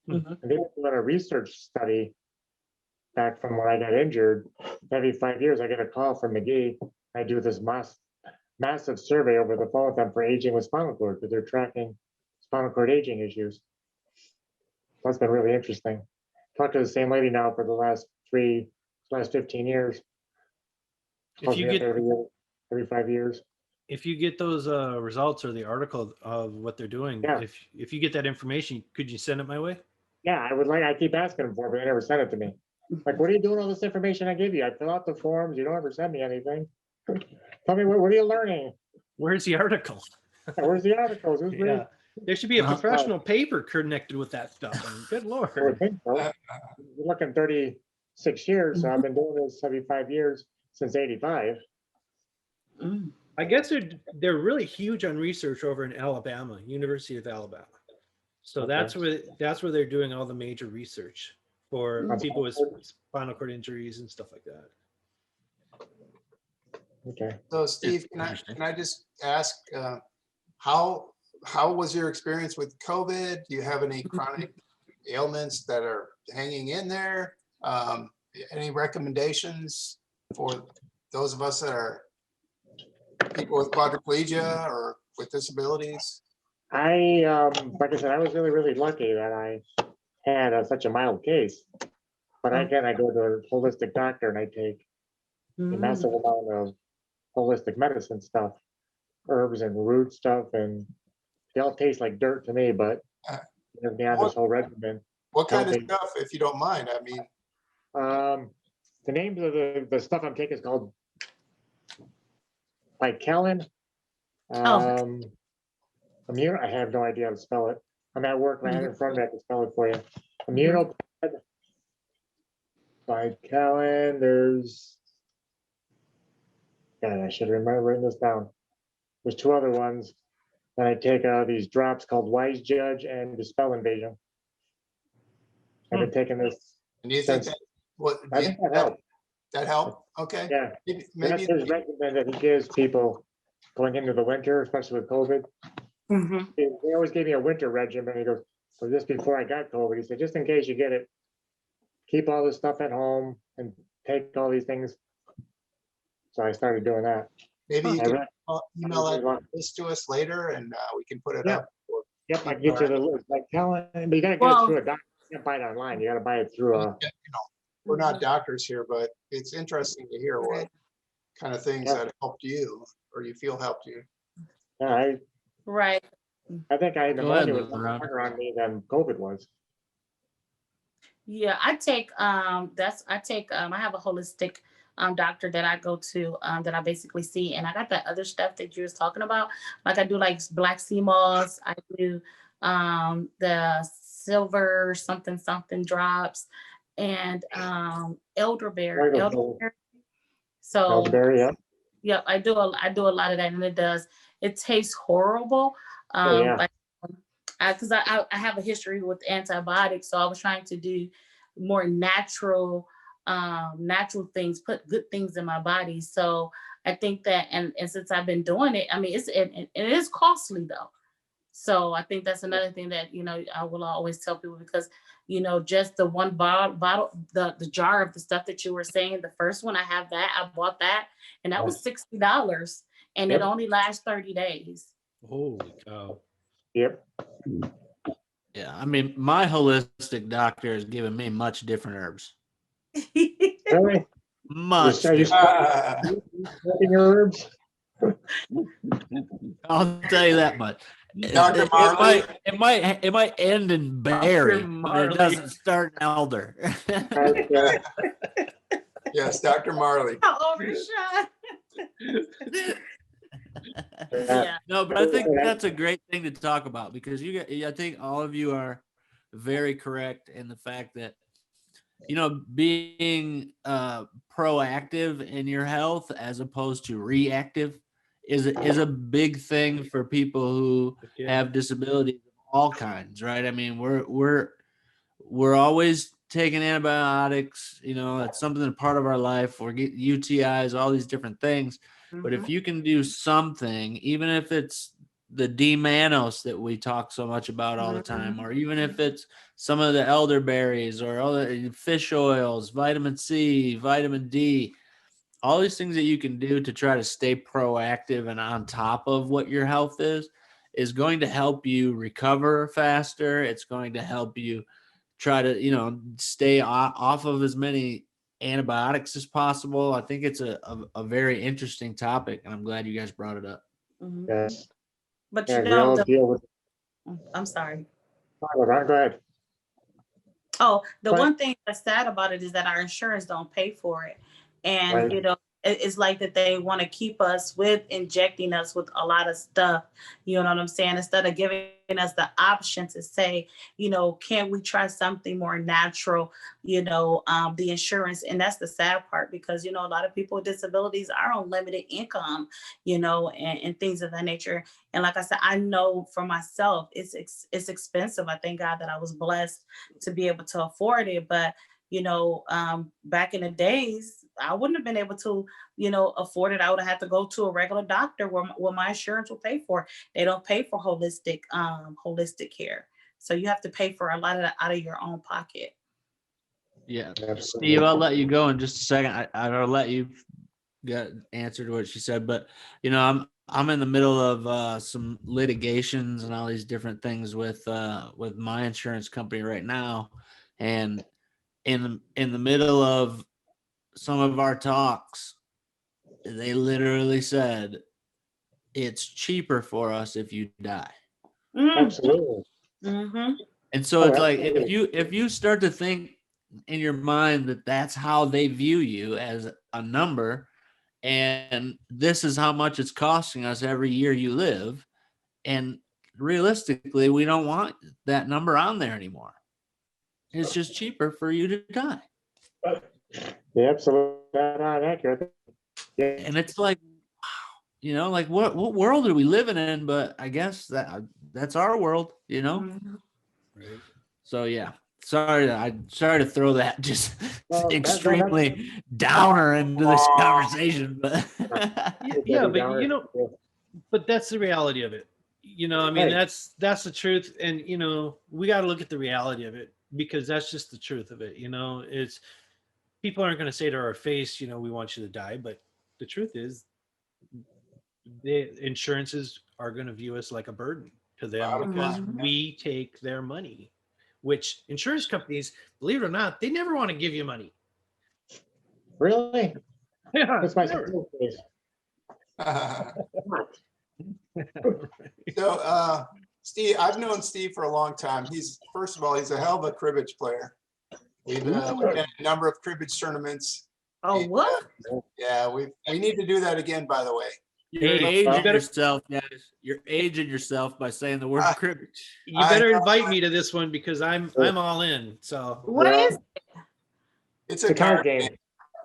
Mhm. And they did a research study back from when I got injured. Every 5 years, I get a call from McGee. I do this massive survey over the phone with them for aging with spinal cord because they're tracking spinal cord aging issues. That's been really interesting. Talked to the same lady now for the last 15 years. If you Calls me up get every 5 years. those results or the article of what they're doing, Yeah. if you get that information, could you send it my way? Yeah, I keep asking them for it, but they never send it to me. Like, what are you doing all this information I give you? I fill out the forms, you don't ever send me anything. Tell me, what are you learning? Where's the article? Where's the articles? Who's reading? Yeah, there should be a Uh-huh. professional paper connected with that stuff. I mean, good I lord. would think so. You're looking 36 years, so I've been doing this 75 years since 85. Mm. I guess they're really huge on research over in Alabama, University of Alabama. So Okay. that's where they're doing all the major research for Mm. people with spinal cord injuries and stuff like that. Okay. So Steve, can I just ask, how was your experience with COVID? Do you have any chronic ailments that are hanging in there? Any recommendations for those of us that are people with quadriplegia or with disabilities? Like I said, I was really, really lucky that I had such a mild case. But again, I go to a holistic doctor and I take a massive amount of holistic medicine stuff, herbs and root stuff, and they all taste like dirt to me, but they have this whole regimen. What kind of Okay. stuff, if you don't mind? I mean, The names of the stuff I'm taking is called Kellen. I have no idea how to spell it. I'm at work, and I have it in front of me. I can spell it for you. Immunopad by Kellen. There's, God, I should remember writing this down. There's 2 other ones. And I take these drops called Wise Judge and Dispel Invasion. I've been taking this. and do you think Since- that, what, I think that helped. that helped? Okay. Yeah, Maybe, that's his regimen that he gives people going into the winter, especially with COVID. Mhm. He always gave me a winter regimen. He goes, so just before I got COVID, he said, just in case you get it, keep all this stuff at home and take all these things. So I started doing that. maybe you I can read- email this to us later and we can put it Yeah. up. Yep, I can get you the list. But you gotta get Well- it through a doctor. You can't buy it online. You gotta buy it through a. You know, we're not doctors here, but it's interesting to hear what kind of things Yeah. that helped you or you feel helped you. Yeah, Right. I think I Go ahead, pneumonia was Laronda. harder on me than COVID was. Yeah, I take I have a holistic doctor that I go to that I basically see, and I got that other stuff that you was talking about. Like I do like black sea moss, I do the silver something drops, and elderberry. Wonderful. So Elderberry, yeah. yep, I do a lot of that, and it tastes horrible. Oh, yeah. But because I have a history with antibiotics, so I was trying to do more natural things, put good things in my body. So I think that, and since I've been doing it, I mean, it is costly though. So I think that's another thing that, I will always tell people, because, just the one bottle, the jar of the stuff that you were saying, the first one, I bought that, and that was $60, and Yep. it only lasts 30 days. Holy cow. Yep. Yeah, I mean, my holistic doctor has given me much different herbs. Really? Much. Are you different. smoking herbs? I'll tell you that much. Dr. Marley. It might end in berry, but Marley. it doesn't start in elder. Okay. Yes, Dr. Marley. Overshot. Yeah. No, but I think that's a great thing to talk about, because I think all of you are very correct in the fact that being proactive in your health as opposed to reactive is a big thing for people who Yeah. have disabilities of all kinds, right? I mean, we're always taking antibiotics, it's something a part of our life. We're getting UTIs, all these different things. But if Mhm. you can do something, even if it's the D-Manos that we talk so much about all the time, or even if it's some of the elderberries or other fish oils, vitamin C, vitamin D, all these things that you can do to try to stay proactive and on top of what your health is going to help you recover faster. It's going to help you try to, stay off of as many antibiotics as possible. I think it's a very interesting topic, and I'm glad you guys brought it up. Mhm. Yes. But Yeah, we all deal with. I'm sorry. Go ahead. Oh, the Right. one thing that's sad about it is that our insurance don't pay for it. And, Right. it's like that they want to keep us with injecting us with a lot of stuff. You know what I'm saying? Instead of giving us the option to say, can we try something more natural, the insurance. And that's the sad part because, a lot of people with disabilities are on limited income, and things of that nature. And like I said, I know for myself, it's expensive. I thank God that I was blessed to be able to afford it. But, back in the days, I wouldn't have been able to, afford it. I would have had to go to a regular doctor where my insurance will pay for. They don't pay for holistic care. So you have to pay for a lot of that out of your own pocket. Yeah. Absolutely. Steve, I'll let you go in just a second. I'll let you get answer to what she said, but I'm in the middle of some litigations and all these different things with my insurance company right now. And in the middle of some of our talks, they literally said it's cheaper for us if you die. Absolutely. Mm-hmm. And so Oh, it's like absolutely. if you start to think in your mind that that's how they view you as a number, and this is how much it's costing us every year you live, and realistically, we don't want that number on there anymore. It's just cheaper for you to die. Yeah, absolutely. Not accurate. Yeah. And it's like, like what world are we living in? But I guess that's our world, Mm-hmm. Right. So yeah, sorry to throw that just Well, extremely downer into this conversation, but Yeah, but but that's the reality of it. I mean, Right. that's the truth. And, we got to look at the reality of it because that's just the truth of it. It's people aren't going to say to our face, we want you to die. But the truth is the insurances are going to view us like a burden to them Bottom because line. we take their money, which insurance companies, believe it or not, they never want to give you money. Really? Yeah, That's my never. school case. So, Steve, I've known Steve for a long time. First of all, he's a hell of a cribbage player. We've been at a number of cribbage tournaments. Oh, And, what? yeah, we need to do that again, by the way. you're Hey, aging you better yourself, guys. You're aging yourself by saying the word I- cribbage. you better invite me to this one because I'm all in. So What Yeah. is? It's It's a a card card game.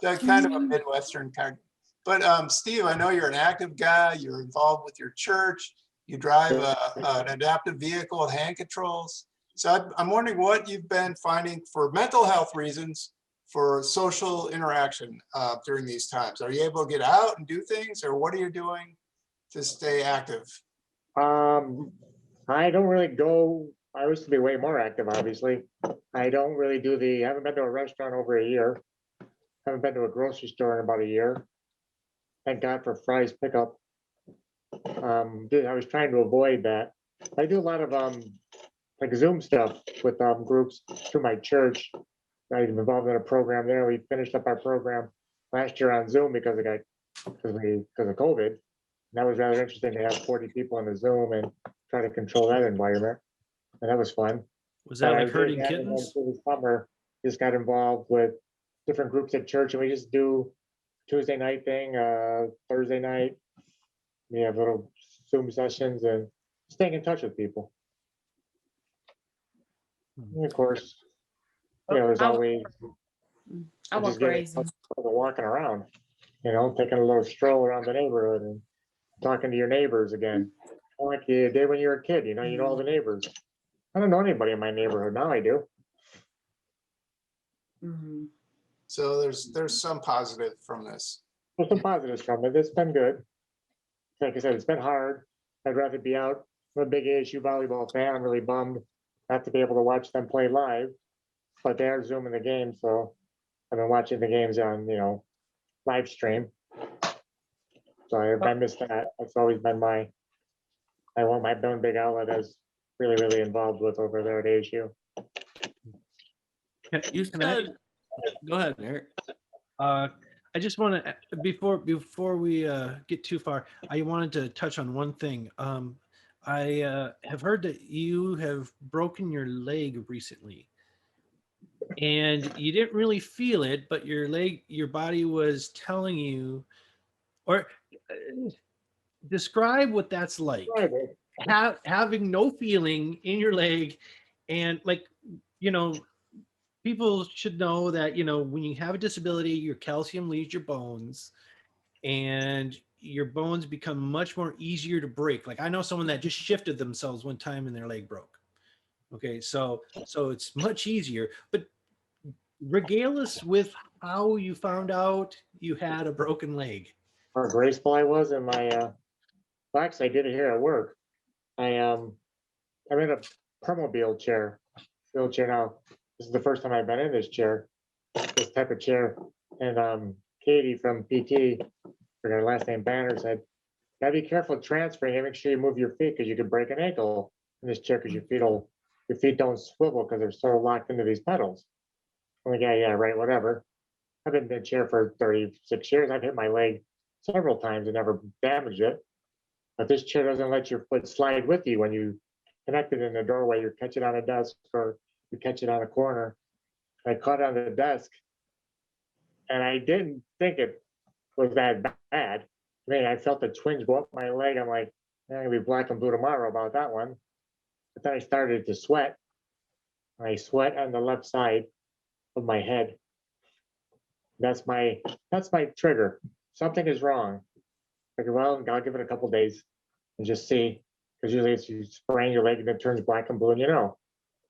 It's kind of a Midwestern card. But Steve, I know you're an active guy. You're involved with your church. You drive an adaptive vehicle with hand controls. So I'm wondering what you've been finding for mental health reasons for social interaction during these times. Are you able to get out and do things, or what are you doing to stay active? I don't really go. I used to be way more active, obviously. I don't really haven't been to a restaurant over a year. Haven't been to a grocery store in about a year. Thank God for fries pickup. I was trying to avoid that. I do a lot of like Zoom stuff with groups through my church. I'm involved in a program there. We finished up our program last year on Zoom because of COVID. And that was rather interesting to have 40 people on the Zoom and try to control that environment. And that was fun. was But that I like did herding that, and then kittens? through the summer, just got involved with different groups at church, and we just do Tuesday night thing, Thursday night. We have little Zoom sessions and staying in touch with people. And of course, there's I- always I went just get crazy. walking around, taking a little stroll around the neighborhood and talking to your neighbors again. Like you did when you were a kid, you know all the neighbors. I don't know anybody in my neighborhood. Now I do. Mhm. So there's some positive from this. There's some positives from it. It's been good. Like I said, it's been hard. I'd rather be out. I'm a big ASU volleyball fan. I'm really bummed not to be able to watch them play live, but they are Zooming the game, so I've been watching the games on, live stream. So I missed that. That's always been my big outlet I was really, really involved with over there at ASU. You Can I- said, go ahead, Eric. I just want to before we get too far, I wanted to touch on one thing. I have heard that you have broken your leg recently, and you didn't really feel it, but your body was telling you, or describe what that's like. Having no feeling in your leg, and people should know that when you have a disability, your calcium leaves your bones, and your bones become much more easier to break. Like I know someone that just shifted themselves one time and their leg broke. Okay, so it's much easier. But regale us with how you found out you had a broken leg. How graceful I was in my actually I did it here at work. I'm in a permobile chair, wheelchair now. This is the first time I've been in this chair, this type of chair. And Katie from PT, for her last name Banner, said, "Gotta be careful transferring and make sure you move your feet because you could break an ankle in this chair because your feet don't swivel because they're so locked into these pedals." I'm like, yeah, right, whatever. I've been in the chair for 36 years. I've hit my leg several times and never damaged it. But this chair doesn't let your foot slide with you when you connect it in the doorway. You catch it on a desk or you catch it on a corner. I caught it on the desk, and I didn't think it was that bad. I mean, I felt the twinge go up my leg. I'm like, I'm gonna be black and blue tomorrow about that one. But then I started to sweat. I sweat on the left side of my head. That's my trigger. Something is wrong. Like, well, I'll give it a couple days and just see. Because usually it's you sprain your leg and it turns black and blue, and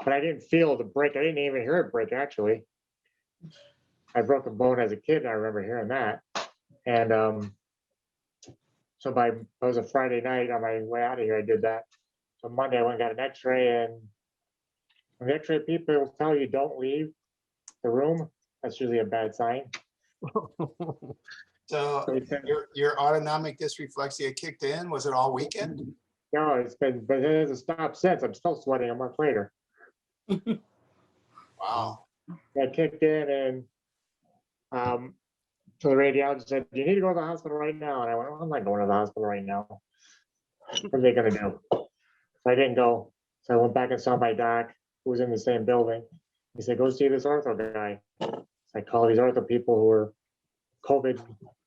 But I didn't feel the break. I didn't even hear it break, actually. I broke a bone as a kid, and I remember hearing that. And so it was a Friday night on my way out of here, I did that. So Monday I went and got an x-ray, and when the x-ray people will tell you don't leave the room, that's usually a bad sign. So your autonomic dysreflexia kicked in. Was it all weekend? No, but it hasn't stopped since. I'm still sweating a month later. Wow. I kicked in, and so the radiologist said, "You need to go to the hospital right now." And I went, "I'm not going to the hospital right now. What are they going to do?" So I didn't go. So I went back and saw my doc, who was in the same building. He said, "Go see this ortho guy." So I called these ortho people who were COVID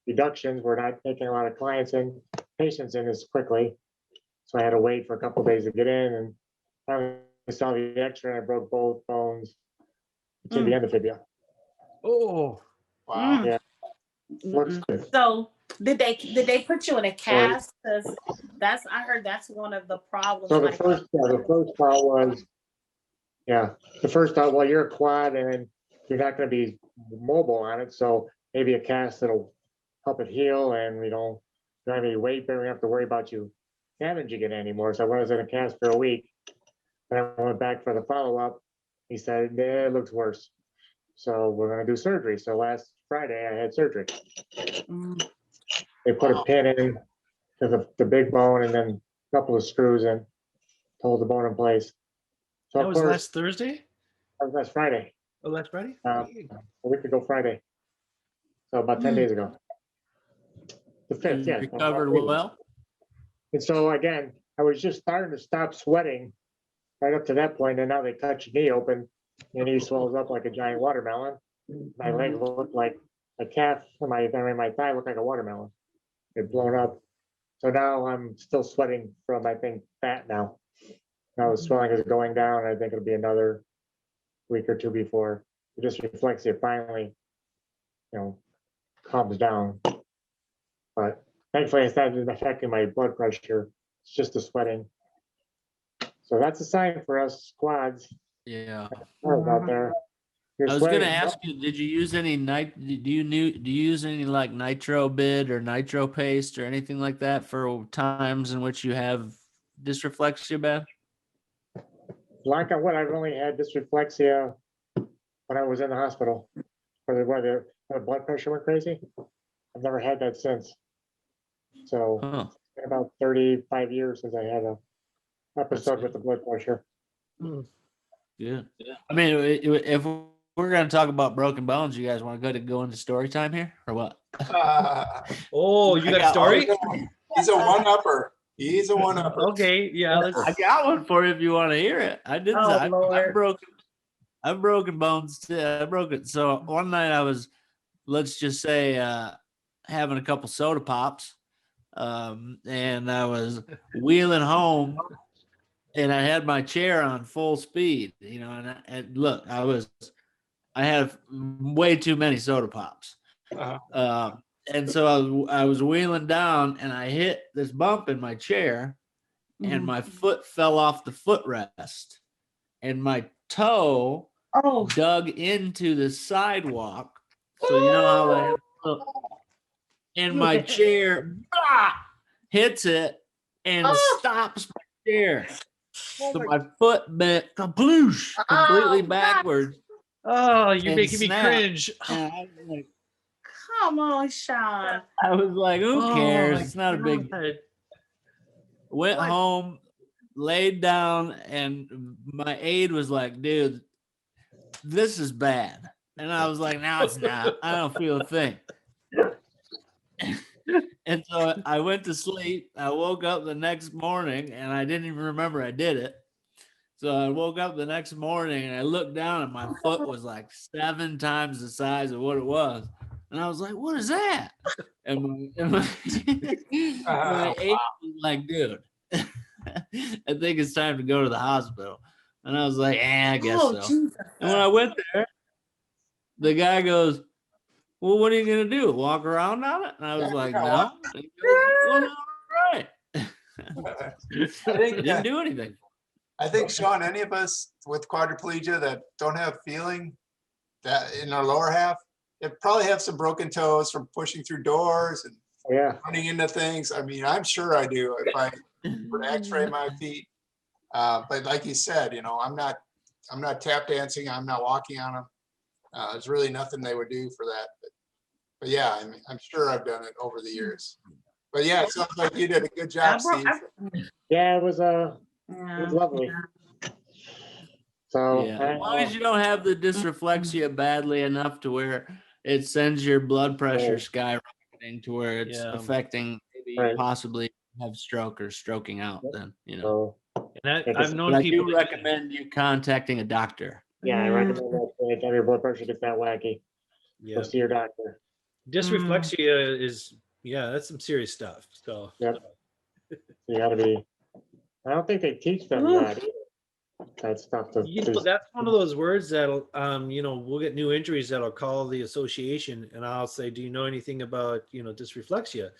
reductions. We're not taking a lot of patients in as quickly. So I had to wait for a couple of days to get in, and finally I saw the x-ray, and I broke both bones to the end of fibula. Oh, Wow. Yeah. Looks good. So did they put you in a cast? Because I heard that's one of the problems. So the first thought was, well, you're a quad and you're not going to be mobile on it, so maybe a cast that'll help it heal, and we don't have any weight, but we don't have to worry about you damaging it anymore. So I was in a cast for a week, and I went back for the follow-up. He said, "Yeah, it looks worse, so we're going to do surgery." So last Friday I had surgery. They put a pin in to the big bone and then a couple of screws in to hold the bone in place. So that of was course, last Thursday. that was last Friday, Oh, last Friday. a week ago Friday. So about 10 days ago. The 5th, You yeah. recovered well. And so again, I was just starting to stop sweating right up to that point, and now they cut your knee open. Your knee swells up like a giant watermelon. My leg looked like a calf, and my thigh looked like a watermelon. It blown up. So now I'm still sweating from, I think, fat now. Now the swelling is going down. I think it'll be another week or two before the dysreflexia finally calms down. But thankfully, it's not affecting my blood pressure. It's just the sweating. So that's a sign for us squads Yeah. out there. You're I was gonna sweating. ask you, did you use any do you use any like nitro bid or nitro paste or anything like that for times in which you have dysreflexia bad? Like what, I've only had dysreflexia when I was in the hospital, where the blood pressure went crazy. I've never had that since. So Huh. it's been about 35 years since I had a episode with the blood pressure. Yeah. I mean, if we're gonna talk about broken bones, you guys want to go into story time here or what? Oh, you got a story? He's a one-upper. He's a one-upper. Okay, yeah. Let's. I got one for you if you want to hear it. I did. Oh, I've Lord. broken bones too. I broke it. So one night I was, let's just say, having a couple soda pops, and I was wheeling home, and I had my chair on full speed, and look, I had way too many soda pops. And so I was wheeling down and I hit this bump in my chair and my foot fell off the footrest and my toe Oh, dug into the sidewalk. So you know how and my chair hits it and stops my chair. So my foot bent kaploosh, completely backwards. Oh, you're and making me snapped. cringe. And I was like, come on, Shawn. who cares? my It's not a big deal. God. Went What? home, laid down, and my aide was like, dude, this is bad. And I was like, no, it's not. I don't feel a thing. And so I went to sleep. I woke up the next morning and I didn't even remember I did it. So I woke up the next morning and I looked down and my foot was like 7 times the size of what it was. And I was like, what is that? And my aide was like, dude, I think it's time to go to the hospital. And I was like, I guess so. Jesus. And when I went there, the guy goes, well, what are you going to do? Walk around on it? And I was like, no. And he goes, well, all right. I think, Didn't do anything. I think, Shawn, any of us with quadriplegia that don't have feeling that in our lower half, they probably have some broken toes from pushing through doors and Yeah. running into things. I mean, I'm sure I do if I were to x-ray my feet. But like you said, I'm not tap dancing. I'm not walking on them. There's really nothing they would do for that. But yeah, I mean, I'm sure I've done it over the years. But yeah, it sounds like you did a good job, Steve. Yeah, it was lovely. So Yeah, as long as you don't have the dysreflexia badly enough to where it sends your blood pressure skyrocketing to where it's affecting maybe you possibly have stroke or stroking out, then So, And I've known But I people. do recommend you contacting a doctor. yeah, I recommend that anytime your blood pressure gets that wacky, Yeah. go see your doctor. Dysreflexia is, that's some serious stuff. So Yep. You gotta be. I don't think they teach them that either. That stuff. That's one of those words that'll, we'll get new injuries that'll call the association, and I'll say, do you know anything about, dysreflexia?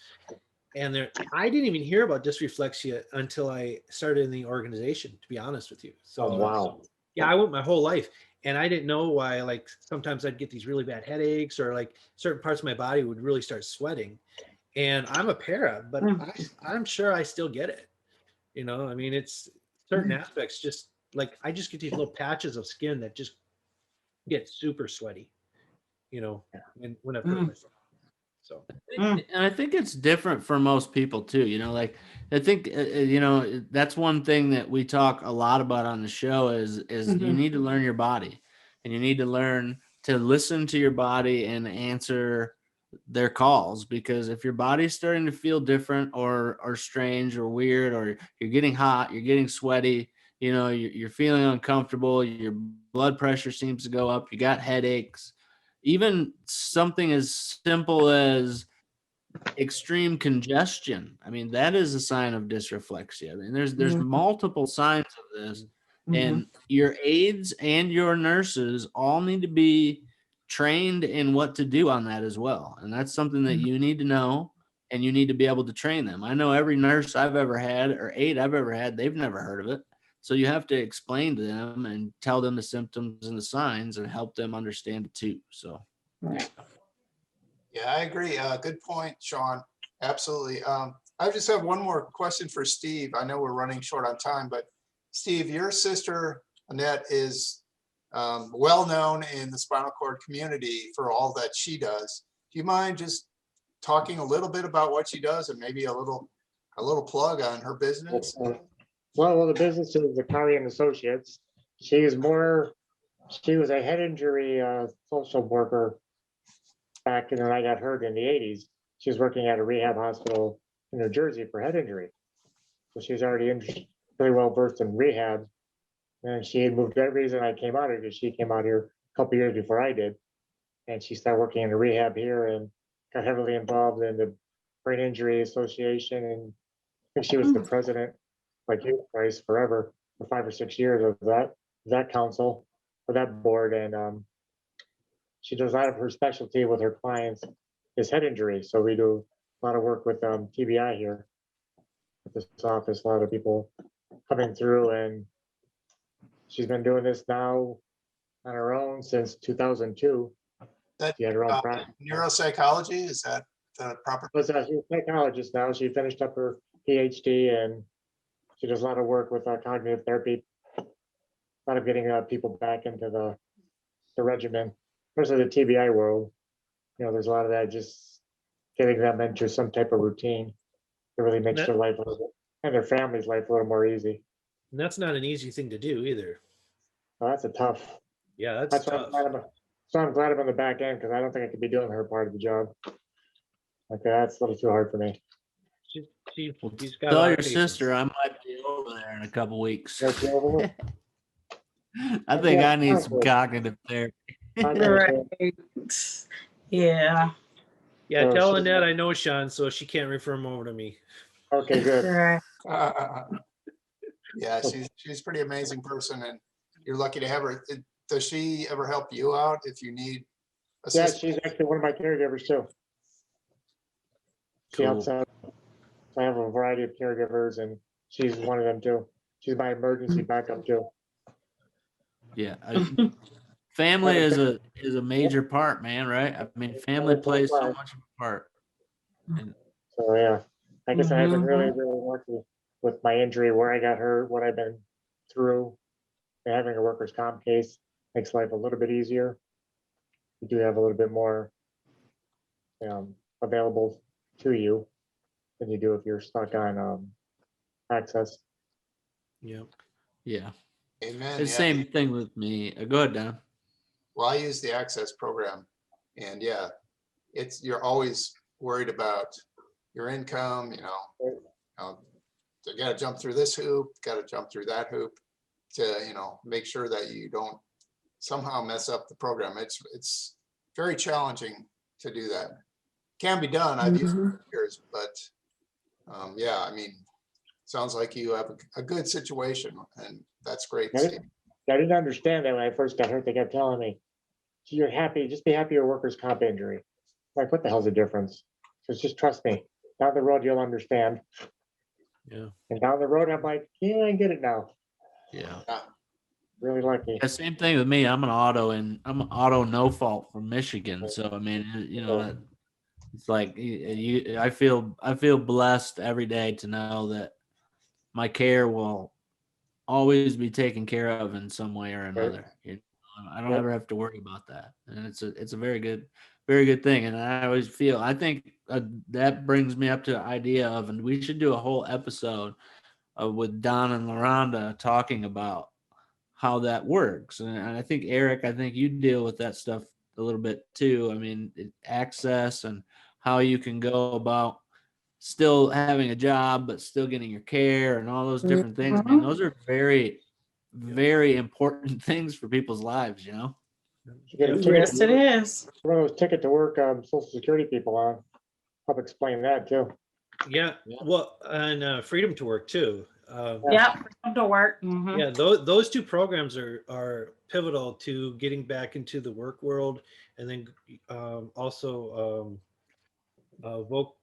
And I didn't even hear about dysreflexia until I started in the organization, to be honest with you. So wow. Yeah, I went my whole life, and I didn't know why. Like sometimes I'd get these really bad headaches, or like certain parts of my body would really start sweating. And I'm a para, but I'm sure I still get it. I mean, it's certain aspects. Just like I just get these little patches of skin that just get super sweaty. When I put myself. So, and I think it's different for most people too. Like I think that's one thing that we talk a lot about on the show is you need to learn your body, and you need to learn to listen to your body and answer their calls, because if your body's starting to feel different or strange or weird, or you're getting hot, you're getting sweaty, you're feeling uncomfortable, your blood pressure seems to go up, you got headaches, even something as simple as extreme congestion. I mean, that is a sign of dysreflexia. I mean, there's multiple signs of this, and your aides and your nurses all need to be trained in what to do on that as well. And that's something that you need to know, and you need to be able to train them. I know every nurse I've ever had, or aide I've ever had, they've never heard of it. So you have to explain to them and tell them the symptoms and the signs and help them understand it too. So Right. Yeah, I agree. Good point, Shawn. Absolutely. I just have one more question for Steve. I know we're running short on time, but Steve, your sister Annette is well-known in the spinal cord community for all that she does. Do you mind just talking a little bit about what she does and maybe a little plug on her business? Well, the business is Zaccari and Associates. She was a head injury social worker back when I got hurt in the 80s. She was working at a rehab hospital in New Jersey for head injury. So she's already really well versed in rehab. And she had moved. That reason I came out here, because she came out here a couple years before I did. And she started working in a rehab here and got heavily involved in the Brain Injury Association. And I think she was the president, like you, Bryce, forever, for 5 or 6 years of that council, or that board. And she does a lot of her specialty with her clients is head injury. So we do a lot of work with TBI here at this office. A lot of people coming through, and she's been doing this now on her own since 2002. That She had her own practice. neuropsychology, is that the proper? She's a psychologist now. She finished up her PhD, and she does a lot of work with cognitive therapy, a lot of getting people back into the regimen, especially the TBI world. You know, there's a lot of that, just getting them into some type of routine that really makes their life a little bit, and their family's life a little more easy. And that's not an easy thing to do either. So that's a tough. Yeah, that's That's why tough. I'm glad I'm on the back end, because I don't think I could be doing her part of the job. Okay, that's a little too hard for me. She's got a tell lot your of patience. sister I might be over there in a couple weeks. That's the overlook. I think Yeah, I need some exactly. cognitive therapy. Right. Yeah. Yeah, So tell she- Annette I know Shawn, so she can't refer him over to me. Okay, good. Right. Yeah, she's a pretty amazing person, and you're lucky to have her. Does she ever help you out if you need Yeah, assistance? she's actually one of my caregivers too. She helps Cool. out. I have a variety of caregivers, and she's one of them too. She's my emergency backup too. Yeah. Family is a major part, man, right? I mean, family plays so much of a part. And So yeah, I guess I've been really, Mhm. really lucky with my injury, where I got hurt, what I've been through. And having a workers' comp case makes life a little bit easier. You do have a little bit more available to you than you do if you're stuck on access. Yeah. yeah, Amen. it's the Yeah. same thing with me. Go ahead, Don. Well, I use the access program, and yeah, you're always worried about your income. You got to jump through this hoop, got to jump through that hoop to make sure that you don't somehow mess up the program. It's very challenging to do that. Can be done. I've used it for years, but yeah, I mean, sounds like you have a good situation, and that's great. I Steve. didn't understand that when I first got hurt. They kept telling me, "You're happy, just be happy your workers' comp injury." Like, what the hell's the difference? So just trust me. Down the road, you'll understand. Yeah. And down the road, I'm like, yeah, I get it now. Yeah. Really lucky. Yeah, same thing with me. I'm an auto no fault from Michigan. So I mean, it's like I feel blessed every day to know that my care will always be taken care of in some way or another. I don't ever have to worry about that, and it's a very good thing. And I think that brings me up to the idea of, and we should do a whole episode with Don and Laronda talking about how that works. And I think Eric, you deal with that stuff a little bit too. I mean, access and how you can go about still having a job, but still getting your care and all those different things. I mean, those are very, very important things for people's lives, You get a ticket Yes, to it work, is. one of those ticket to work Social Security people on. Help explain that too. Yeah. Yeah. Well, and freedom to work too. Yep, come to work. Mhm. Yeah, those two programs are pivotal to getting back into the work world, and then also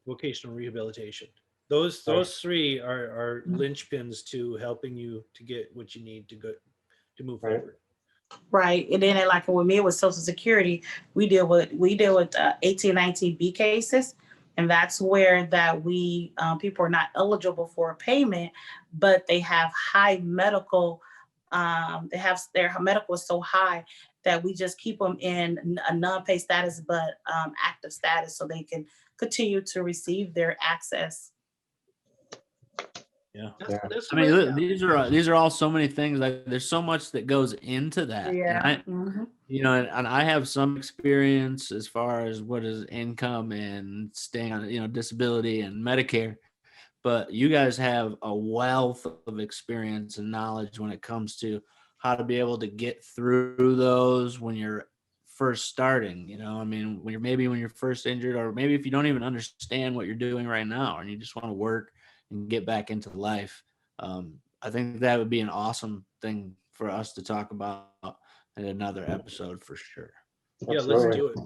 vocational rehabilitation. Those three are linchpins to helping you to get what you need to move Right. forward. Right, and then like with me with Social Security, we deal with 1819B cases, and that's where that we people are not eligible for a payment, but they have high medical. They have their medical is so high that we just keep them in a non-pay status, but active status, so they can continue to receive their access. Yeah. That's I the way mean, to these are all so many things. Like, there's so much that goes into that. And I, Mhm. you know, and I have some experience as far as what is income and staying on, disability and Medicare. But you guys have a wealth of experience and knowledge when it comes to how to be able to get through those when you're first starting. I mean, when you're first injured, or maybe if you don't even understand what you're doing right now and you just want to work and get back into life. I think that would be an awesome thing for us to talk about in another episode for sure. Yeah, let's Absolutely. do it.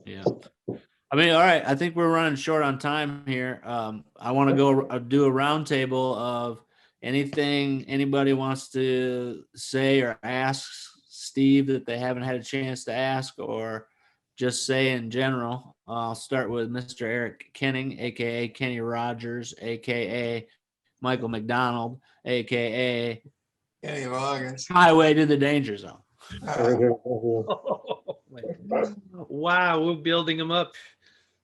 Yeah. I mean, all right. I think we're running short on time here. I want to go do a roundtable of anything anybody wants to say or ask Steve that they haven't had a chance to ask, or just say in general. I'll start with Mr. Eric Kenning, aka Kenny Rogers, aka Michael McDonald, aka Any of August. Highway to the Danger Zone. Very good. Thank you. Wow, we're building them up.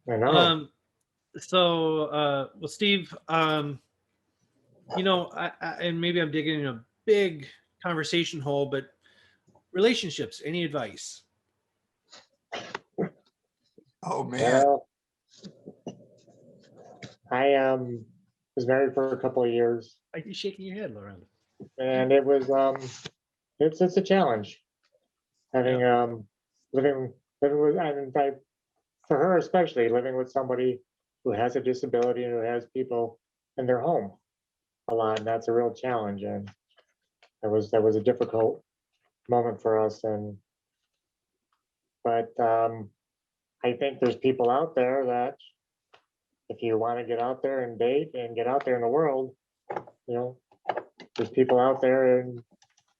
I know. Well, Steve, I and maybe I'm digging in a big conversation hole, but relationships, any advice? Oh, man. Well, I was married for a couple of years, Are you shaking your head, Laronda? and it was it's a challenge having living with, and in fact, for her especially, living with somebody who has a disability and who has people in their home a lot, and that's a real challenge. And that was a difficult moment for us. But I think there's people out there that if you want to get out there and date and get out there in the world, there's people out there, and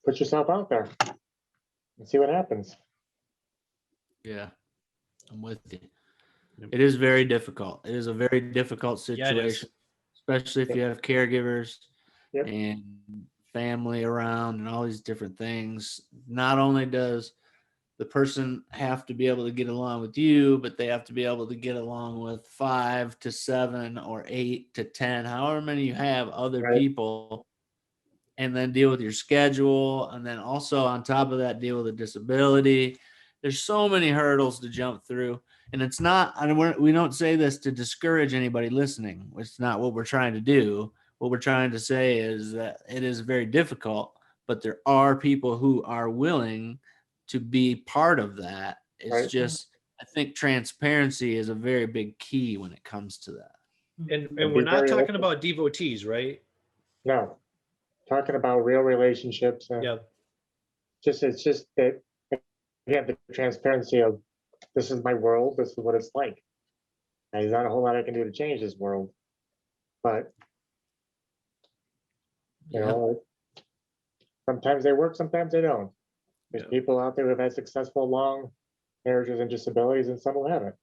put yourself out there and see what happens. Yeah, I'm with you. It is very difficult. It is a very difficult Yeah, it is. situation, especially if you have caregivers Yep. and family around and all these different things. Not only does the person have to be able to get along with you, but they have to be able to get along with 5 to 7 or 8 to 10, however many you have, other Right. people, and then deal with your schedule. And then also on top of that, deal with a disability. There's so many hurdles to jump through. And it's not, we don't say this to discourage anybody listening. It's not what we're trying to do. What we're trying to say is that it is very difficult, but there are people who are willing to be part of that. It's Right. just, I think transparency is a very big key when it comes to that. And be we're not very talking open. about devotees, right? No, talking about real relationships, and Yeah. it's just that you have the transparency of, this is my world, this is what it's like. And there's not a whole lot I can do to change this world, but sometimes they work, sometimes they don't. There's Yeah. people out there who have had successful long marriages and disabilities, and some who haven't.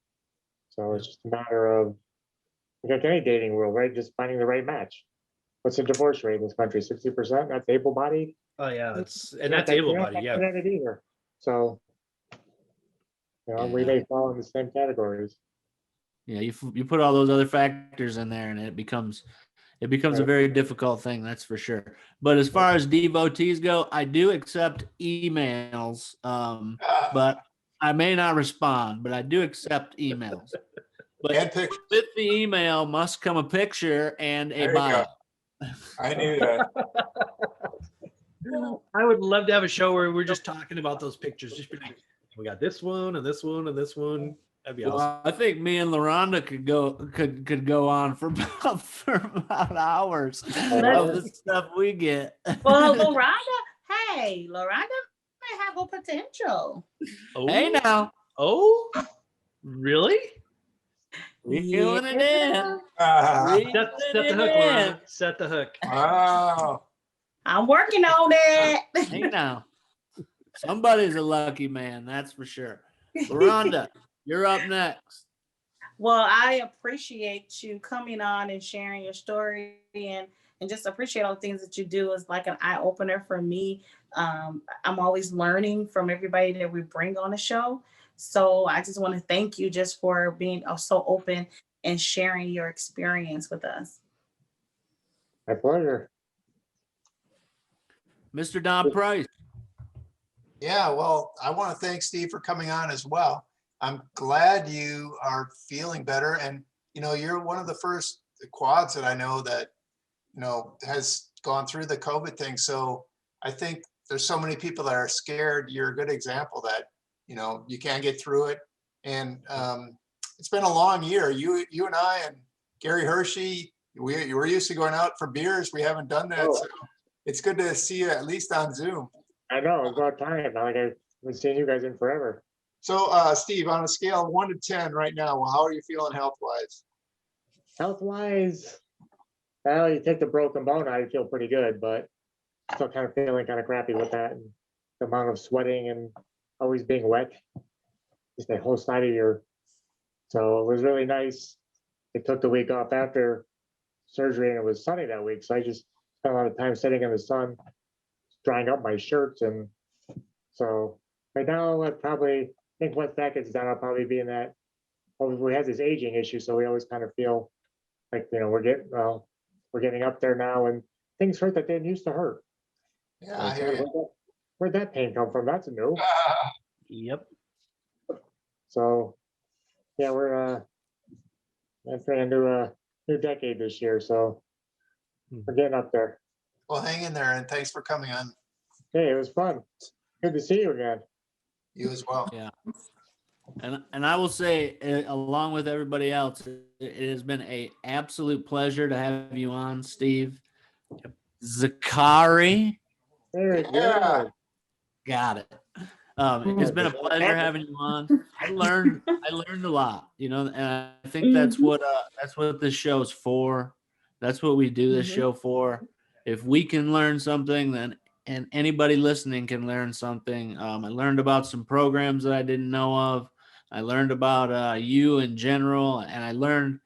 So it's just a matter of, like any dating world, right? Just finding the right match. What's the divorce rate in this country? 60%? That's able-bodied? Oh yeah, that's You're not that's that- you're able not body. that Yeah. good at it either. So, we Yeah. may fall in the same categories. Yeah, you put all those other factors in there, and it becomes a Right. very difficult thing, that's for sure. But as far as devotees go, I do accept emails, but I may not respond, but I do accept emails. But And pictures. with the email must come a picture and a There you bio. go. I knew that. I would love to have a show where we're just talking about those pictures. Just be like, we got this one and this one and this one. That'd be Well, awesome. I think me and Laronda could go on for about hours of the stuff we get. Well, Laronda may have a potential. Oh, Hey now, oh, really? reeling it in. Reeling Set the hook, it in. Laronda. Set the hook. Wow. I'm working on it. Hey now, somebody's a lucky man, that's for sure. Laronda, you're up next. Well, I appreciate you coming on and sharing your story and just appreciate all the things that you do. Is like an eye opener for me. I'm always learning from everybody that we bring on the show. So I just want to thank you just for being so open and sharing your experience with us. My pleasure. Mr. Don Price. Yeah, well, I want to thank Steve for coming on as well. I'm glad you are feeling better. And, you're one of the first quads that I know that, has gone through the COVID thing. So I think there's so many people that are scared. You're a good example that, you can get through it. And it's been a long year. You and I and Gary Hershey, we were used to going out for beers. We haven't done that. Oh. So it's good to see you at least on Zoom. I know, it's about time. Like I've been seeing you guys in forever. So, Steve, on a scale of 1 to 10 right now, how are you feeling health-wise? Health-wise, well, you take the broken bone out, you feel pretty good, but still kind of feeling kind of crappy with that. And the amount of sweating and always being wet, just the whole side of your. So it was really nice. They took the week off after surgery and it was sunny that week. So I just spent a lot of time sitting in the sun, drying up my shirts. And so right now, I probably think once that gets done, I'll probably be in that. Well, we have this aging issue, so we always kind of feel like, we're getting up there now and things hurt that didn't used to hurt. Yeah, I hear you. Where'd that pain come from? That's new. Yep. So yeah, we're entering a new decade this year, so we're getting up there. Well, hang in there, and thanks for coming on. Hey, it was fun. Good to see you again. You as well. Yeah. And I will say, along with everybody else, it has been an absolute pleasure to have you on, Steve. Zaccari. Very Yeah. good. Got it. It's been a pleasure having you on. I learned a lot, and I think that's what this show's for. That's what we do this show for. If we can learn something, then and anybody listening can learn something. I learned about some programs that I didn't know of. I learned about you in general, and I learned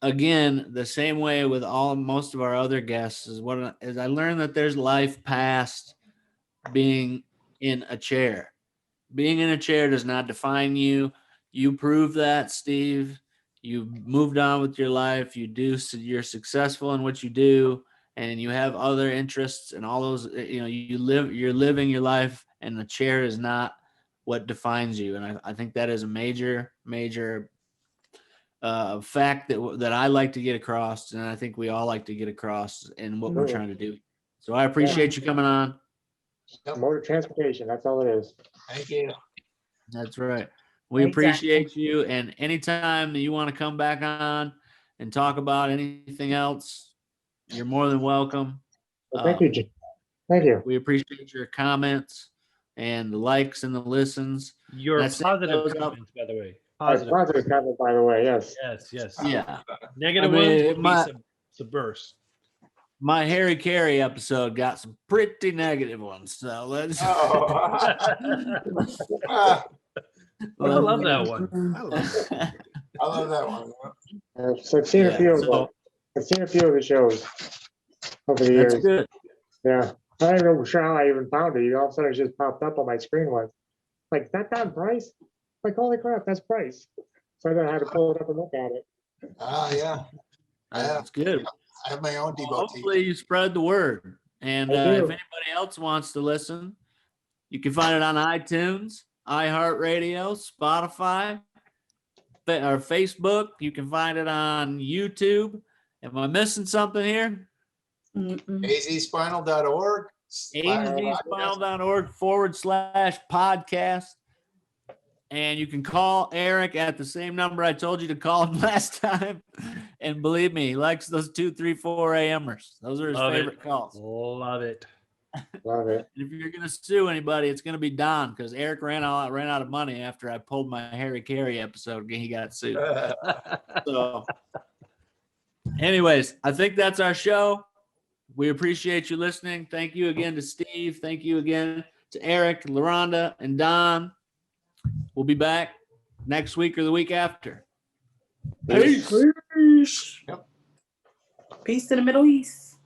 again the same way with most of our other guests is I learned that there's life past being in a chair. Being in a chair does not define you. You prove that, Steve. You moved on with your life. You're successful in what you do, and you have other interests and all those. You're living your life, and the chair is not what defines you. And I think that is a major fact that I like to get across, and I think we all like to get across in what we're trying to do. So I appreciate you coming on. Motor transportation, that's all it is. Thank you. That's right. We appreciate you. And anytime that you want to come back on and talk about anything else, you're more than welcome. Well, thank you, Jim. Thank you. We appreciate your comments and the likes and the listens. Your That's it. positive Goes up. comments, by the way. Positive comment, by the way, yes. Yes. Yeah. Negative I mean, ones will be subverse. My Harry Carey episode got some pretty negative ones. So let's. Oh. I love that one. I love that one. So I've seen a few of them. so I've seen a few of the shows over the that's years. good. Yeah. I don't know sure how I even found it. All of a sudden it just popped up on my screen once. Like, that Don Price? Like, holy crap, that's Price. So I had to pull it up and look at it. Yeah. That's good. I have my own devotee. Hopefully you spread the word. And I if do. anybody else wants to listen, you can find it on iTunes, iHeartRadio, Spotify, or Facebook. You can find it on YouTube. Am I missing something here? azspinal.org. azspinal.org /podcast. And you can call Eric at the same number I told you to call him last time. And believe me, he likes those 2, 3, 4 a.m.ers. Those are his Love it. favorite calls. Love it. Love it. And if you're gonna sue anybody, it's gonna be Don, because Eric ran out of money after I pulled my Harry Carey episode. He got sued. So, anyways, I think that's our show. We appreciate you listening. Thank you again to Steve. Thank you again to Eric, Laronda, and Don. We'll be back next week or the week after. Peace. Peace. Yep. Peace to the Middle East.